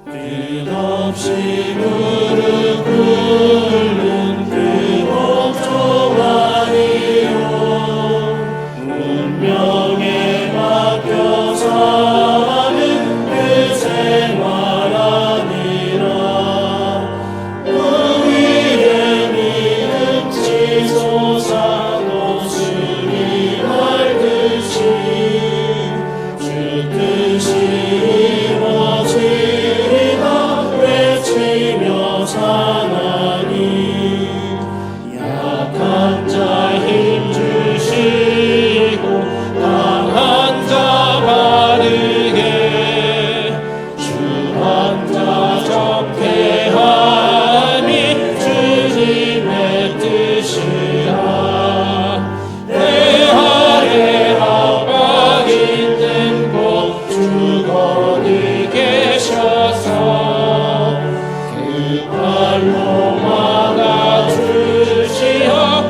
끝없이 무릎 꿇는 그 걱정하니요 운명에 맡겨 사는 그 생활 아니라 우리의 믿음 치솟아 노슬이 말듯이 주 뜻이 이루어지리라 외치며 사나니 약한 자 힘 주시고 강한 자 바르게 주한 자 정케하니 주님의 뜻이라 내 아래 압박 있는 곳 주 거기 계셔서 그 발로 막아주시어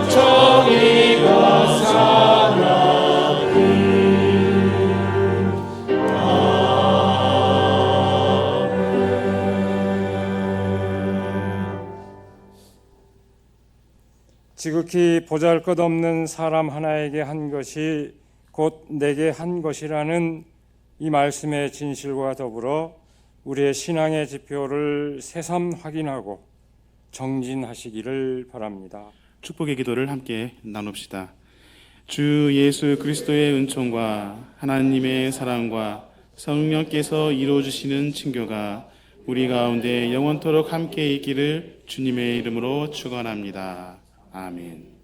정의가 사나니 지극히 보잘것없는 사람 하나에게 한 것이 곧 내게 한 것이라는 이 말씀의 진실과 더불어 우리의 신앙의 지표를 새삼 확인하고 정진하시기를 바랍니다. 축복의 기도를 함께 나눕시다. 주 예수 그리스도의 은총과 하나님의 사랑과 성령께서 이루어주시는 친교가 우리 가운데 영원토록 함께 있기를 주님의 이름으로 축원합니다. 아멘.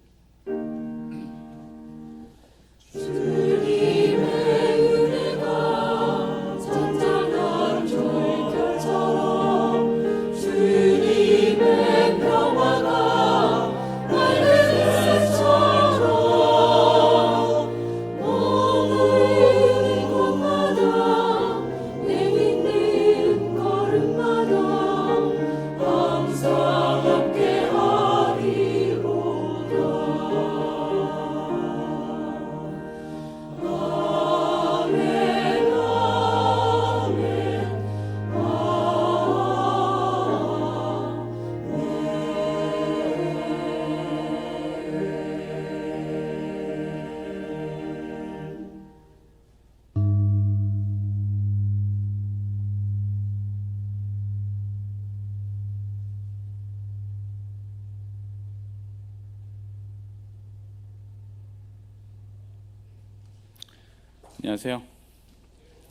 안녕하세요.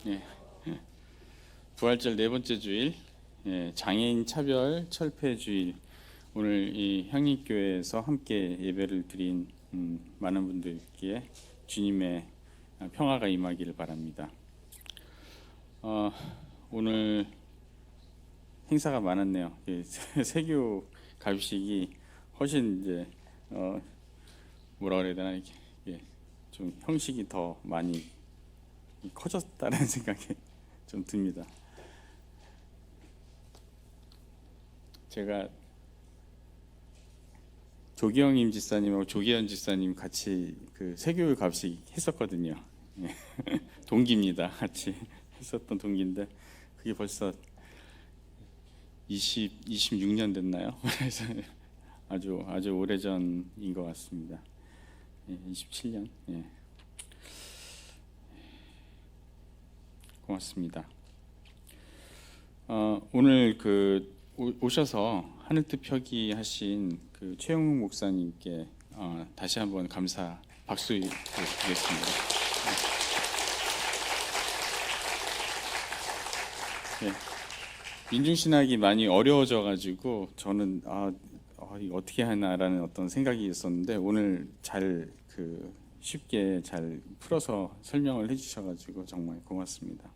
예. 부활절 네 번째 주일, 장애인 차별 철폐 주일. 오늘 이 향림교회에서 함께 예배를 드린 많은 분들께 주님의 평화가 임하기를 바랍니다. 오늘 행사가 많았네요. 세교 가입식이 훨씬 이제 뭐라 그래야 되나, 이렇게 좀 형식이 더 많이 커졌다는 생각이 좀 듭니다. 제가 조기영 집사님하고 조기현 집사님 같이 그 세교회 갑식 했었거든요. 동기입니다. 같이 했었던 동기인데 그게 벌써 26년 됐나요? 그래서 아주 오래전인 것 같습니다. 27년. 고맙습니다. 오늘 오셔서 하늘뜻 표기하신 그 최영욱 목사님께 다시 한번 감사 박수 드리겠습니다. 민중신학이 많이 어려워져가지고 저는 이거 어떻게 하나라는 어떤 생각이 있었는데 오늘 잘 쉽게 잘 풀어서 설명을 해주셔가지고 정말 고맙습니다.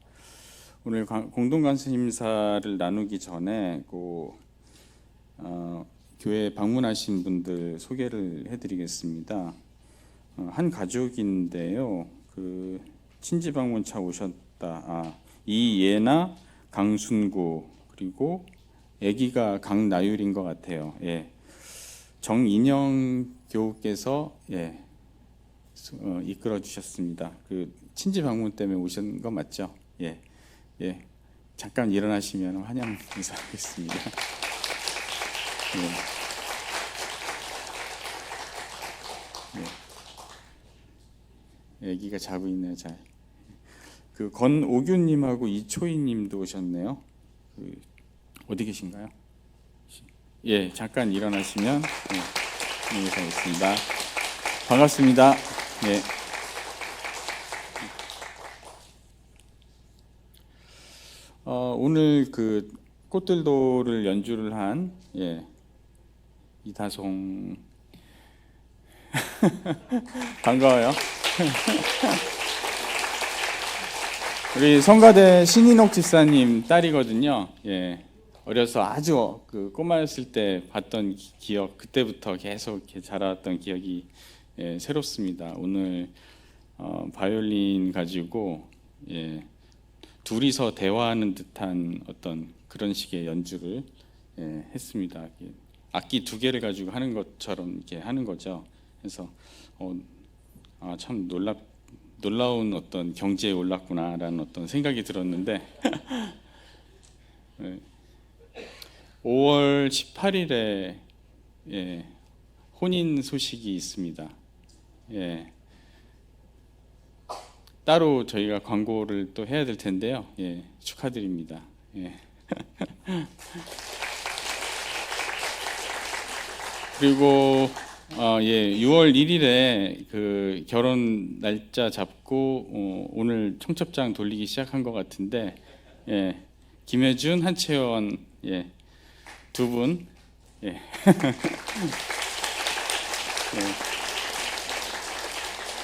오늘 공동간수심사를 나누기 전에 교회 방문하신 분들 소개를 해드리겠습니다. 한 가족인데요. 친지 방문차 오셨다. 이예나 강순구 그리고 아기가 강나율인 것 같아요. 정인영 교우께서 이끌어 주셨습니다. 친지 방문 때문에 오신 거 맞죠? 잠깐 일어나시면 환영 인사하겠습니다. 아기가 자고 있네요. 잘. 권오규님하고 이초희님도 오셨네요. 어디 계신가요? 잠깐 일어나시면 인사하겠습니다. 반갑습니다. 오늘 꽃들도를 연주를 한 이다송 반가워요. 우리 성가대 신인옥 집사님 딸이거든요. 어려서 아주 꼬마였을 때 봤던 기억, 그때부터 계속 이렇게 자라왔던 기억이 새롭습니다. 오늘 바이올린 가지고 둘이서 대화하는 듯한 어떤 그런 식의 연주를 했습니다. 악기 두 개를 가지고 하는 것처럼 이렇게 하는 거죠. 그래서 참 놀라운 어떤 경지에 올랐구나라는 어떤 생각이 들었는데 5월 18일에 혼인 소식이 있습니다. 따로 저희가 광고를 또 해야 될 텐데요. 축하드립니다. 그리고 6월 1일에 그 결혼 날짜 잡고 오늘 청첩장 돌리기 시작한 것 같은데, 김혜준, 한채원 두 분,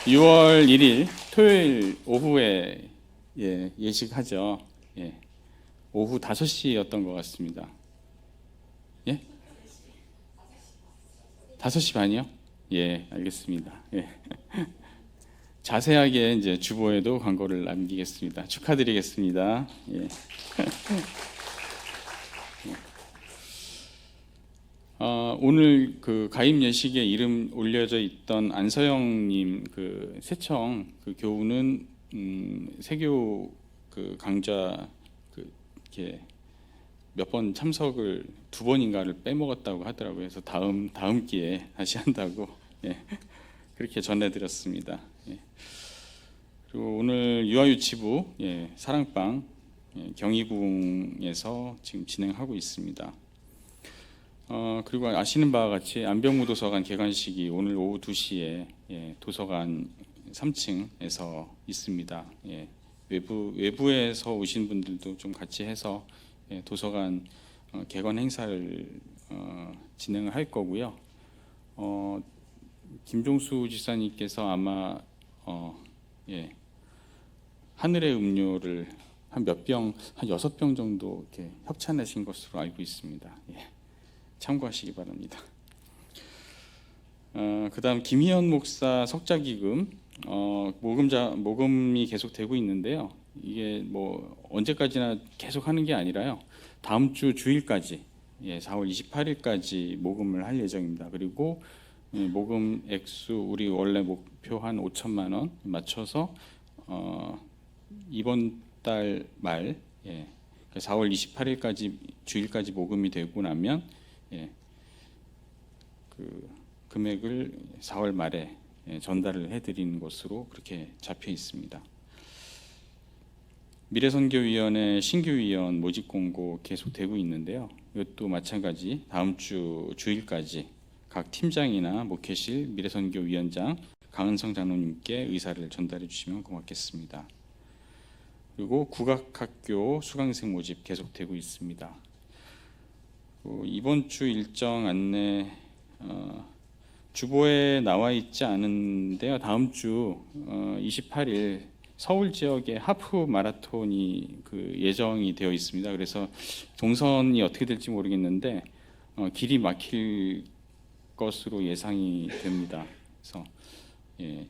6월 1일 토요일 오후에 예식하죠. 오후 5시였던 것 같습니다. 5시 반이요? 알겠습니다. 자세하게 이제 주보에도 광고를 남기겠습니다. 축하드리겠습니다. 오늘 그 가임 예식에 이름 올려져 있던 안서영님 그 세청 그 교우는 세교 그 강좌 그 이렇게 몇 번 참석을 2번인가를 빼먹었다고 하더라고요. 그래서 다음 기회에 다시 한다고 그렇게 전해드렸습니다. 그리고 오늘 유아유치부 사랑방 경희궁에서 지금 진행하고 있습니다. 그리고 아시는 바와 같이 안병무도서관 개관식이 오늘 오후 2시에 도서관 3층에서 있습니다. 외부에서 오신 분들도 좀 같이 해서 도서관 개관 행사를 진행을 할 거고요. 김종수 지사님께서 아마 하늘의 음료를 한 6병 정도 이렇게 협찬하신 것으로 알고 있습니다. 참고하시기 바랍니다. 그다음 김희연 목사 석자기금 모금이 계속되고 있는데요. 이게 뭐 언제까지나 계속 하는 게 아니라요. 다음 주 주일까지 4월 28일까지 모금을 할 예정입니다. 그리고 모금 액수 우리 원래 목표 한 5천만 원 맞춰서 이번 달 말 4월 28일까지 주일까지 모금이 되고 나면 그 금액을 4월 말에 전달을 해드리는 것으로 그렇게 잡혀 있습니다. 미래선교위원회 신규위원 모집 공고 계속되고 있는데요. 이것도 마찬가지 다음 주 주일까지 각 팀장이나 목회실 미래선교위원장 강은성 장로님께 의사를 전달해 주시면 고맙겠습니다. 그리고 국악학교 수강생 모집 계속되고 있습니다. 이번 주 일정 안내 주보에 나와 있지 않은데요. 다음 주 28일 서울 지역에 하프 마라톤이 그 예정이 되어 있습니다. 그래서 동선이 어떻게 될지 모르겠는데 길이 막힐 것으로 예상이 됩니다. 그래서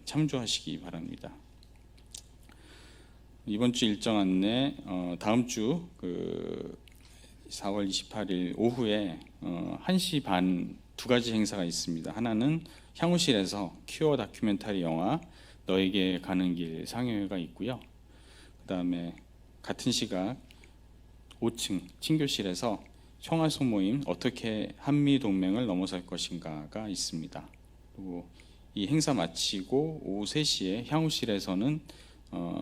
참조하시기 바랍니다. 이번 주 일정 안내 다음 주 그 4월 28일 오후에 1시 반 2가지 행사가 있습니다. 하나는 향후실에서 큐어 다큐멘터리 영화 너에게 가는 길 상영회가 있고요. 그다음에 같은 시각 5층 친교실에서 청아 소모임 어떻게 한미 동맹을 넘어설 것인가가 있습니다. 그리고 이 행사 마치고 오후 3시에 향후실에서는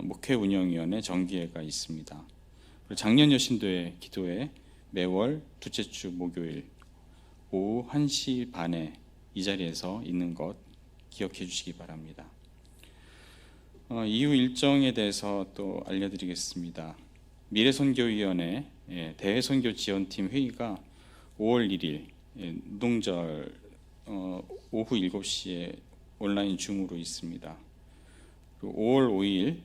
목회 운영위원회 정기회가 있습니다. 그리고 작년 여신도회 기도회 매월 둘째 주 목요일 오후 1시 반에 이 자리에서 있는 것 기억해 주시기 바랍니다. 이후 일정에 대해서 또 알려드리겠습니다. 미래선교위원회 대외선교 지원팀 회의가 5월 1일 노동절 오후 7시에 온라인 줌으로 있습니다. 그리고 5월 5일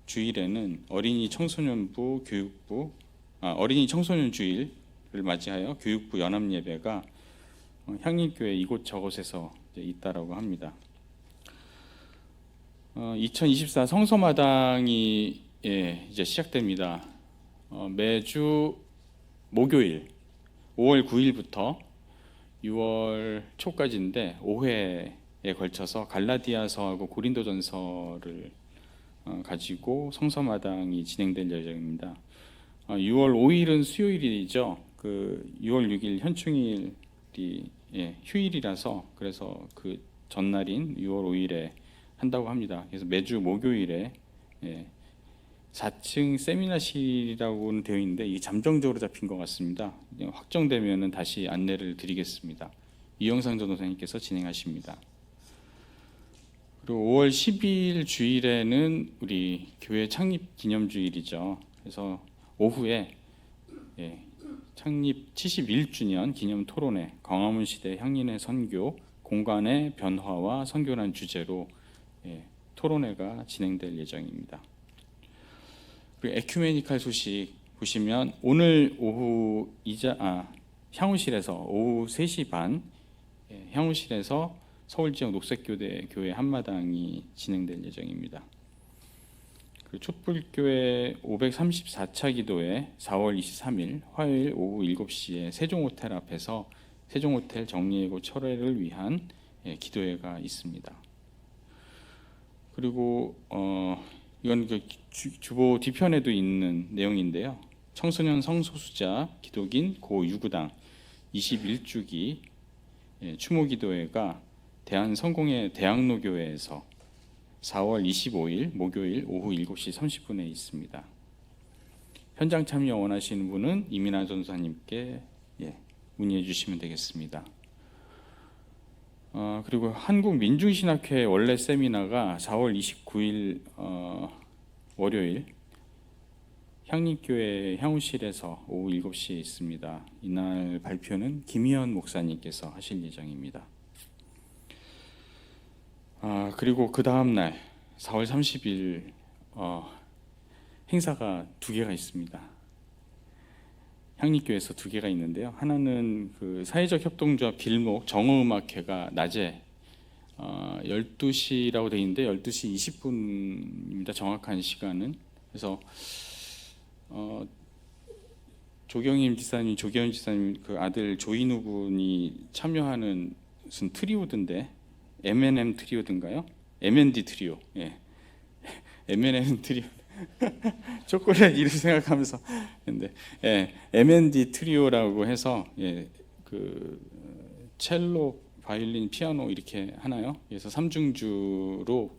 주일에는 어린이 청소년부 교육부 어린이 청소년 주일을 맞이하여 교육부 연합 예배가 향림교회 이곳저곳에서 있다라고 합니다. 2024 성서마당이 이제 시작됩니다. 매주 목요일 5월 9일부터 6월 초까지인데 5회에 걸쳐서 갈라디아서하고 고린도전서를 가지고 성서마당이 진행될 예정입니다. 6월 5일은 수요일이죠. 그 6월 6일 현충일이 휴일이라서 그래서 그 전날인 6월 5일에 한다고 합니다. 그래서 매주 목요일에 4층 세미나실이라고는 되어 있는데 이게 잠정적으로 잡힌 것 같습니다. 확정되면은 다시 안내를 드리겠습니다. 이영상 전도사님께서 진행하십니다. 그리고 5월 12일 주일에는 우리 교회 창립 기념주일이죠. 그래서 오후에 창립 71주년 기념 토론회, 광화문 시대 향린의 선교, 공간의 변화와 선교란 주제로 토론회가 진행될 예정입니다. 그리고 에큐메니칼 소식 보시면 오늘 오후 향후실에서 오후 3시 반 향후실에서 서울 지역 녹색교대 교회 한마당이 진행될 예정입니다. 그리고 촛불교회 534차 기도회 4월 23일 화요일 오후 7시에 세종호텔 앞에서 세종호텔 정리해고 철회를 위한 기도회가 있습니다. 그리고 이건 그 주보 뒤편에도 있는 내용인데요. 청소년 성소수자 기독인 고유구당 21주기 추모기도회가 대한성공회 대학로교회에서 4월 25일 목요일 오후 7시 30분에 있습니다. 현장 참여 원하시는 분은 이민아 전도사님께 문의해 주시면 되겠습니다. 그리고 한국민중신학회 원래 세미나가 4월 29일 월요일 향림교회 향후실에서 오후 7시에 있습니다. 이날 발표는 김희연 목사님께서 하실 예정입니다. 그리고 그 다음 날 4월 30일 행사가 2개가 있습니다. 향림교회에서 2개가 있는데요. 하나는 그 사회적 협동조합 길목 정오음악회가 낮에 12시라고 되어 있는데 12시 20분입니다. 정확한 시간은. 그래서 조경임 지사님, 조경임 지사님 그 아들 조인우 군이 참여하는 무슨 트리오든데 M&M 트리오든가요? M&D 트리오. M&M 트리오. 초콜릿 이름 생각하면서 근데 M&D 트리오라고 해서 그 첼로, 바이올린, 피아노 이렇게 하나요? 그래서 3중주로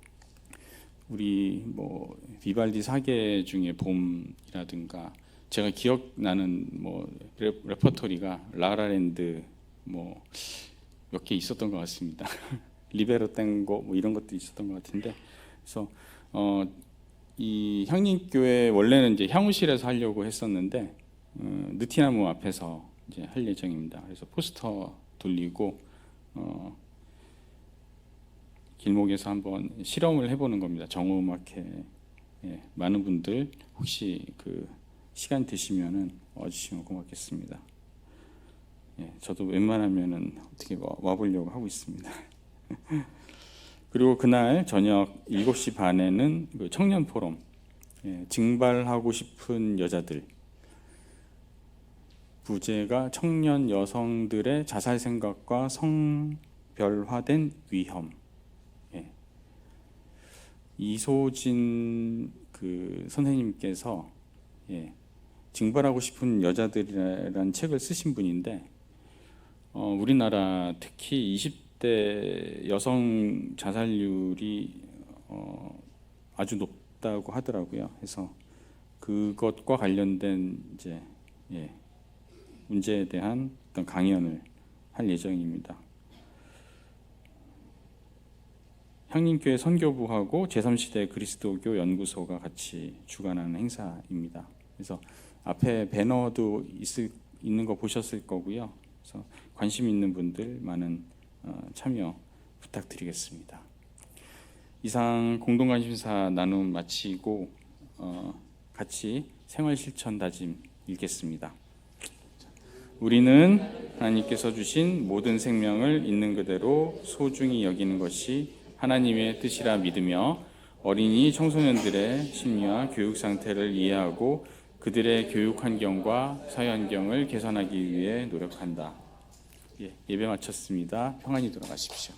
우리 뭐 비발디 사계 중에 봄이라든가 제가 기억나는 뭐 레퍼토리가 라라랜드 뭐 몇 개 있었던 것 같습니다. 리베로 땡고 뭐 이런 것도 있었던 것 같은데 그래서 이 향림교회 원래는 이제 향후실에서 하려고 했었는데 느티나무 앞에서 이제 할 예정입니다. 그래서 포스터 돌리고 길목에서 한번 실험을 해보는 겁니다. 정오음악회 많은 분들 혹시 그 시간 되시면은 와주시면 고맙겠습니다. 저도 웬만하면은 어떻게 와보려고 하고 있습니다. 그리고 그날 저녁 7시 반에는 그 청년 포럼, 증발하고 싶은 여자들, 부제가 청년 여성들의 자살 생각과 성별화된 위험. 이소진 그 선생님께서 증발하고 싶은 여자들이라는 책을 쓰신 분인데 우리나라 특히 20대 여성 자살률이 아주 높다고 하더라고요. 그래서 그것과 관련된 이제 문제에 대한 어떤 강연을 할 예정입니다. 향림교회 선교부하고 제3시대 그리스도교 연구소가 같이 주관하는 행사입니다. 그래서 앞에 배너도 있는 거 보셨을 거고요. 그래서 관심 있는 분들 많은 참여 부탁드리겠습니다. 이상 공동관심사 나눔 마치고 같이 생활실천 다짐 읽겠습니다. 우리는 하나님께서 주신 모든 생명을 있는 그대로 소중히 여기는 것이 하나님의 뜻이라 믿으며 어린이 청소년들의 심리와 교육 상태를 이해하고 그들의 교육 환경과 사회 환경을 개선하기 위해 노력한다. 예배 마쳤습니다. 평안히 돌아가십시오.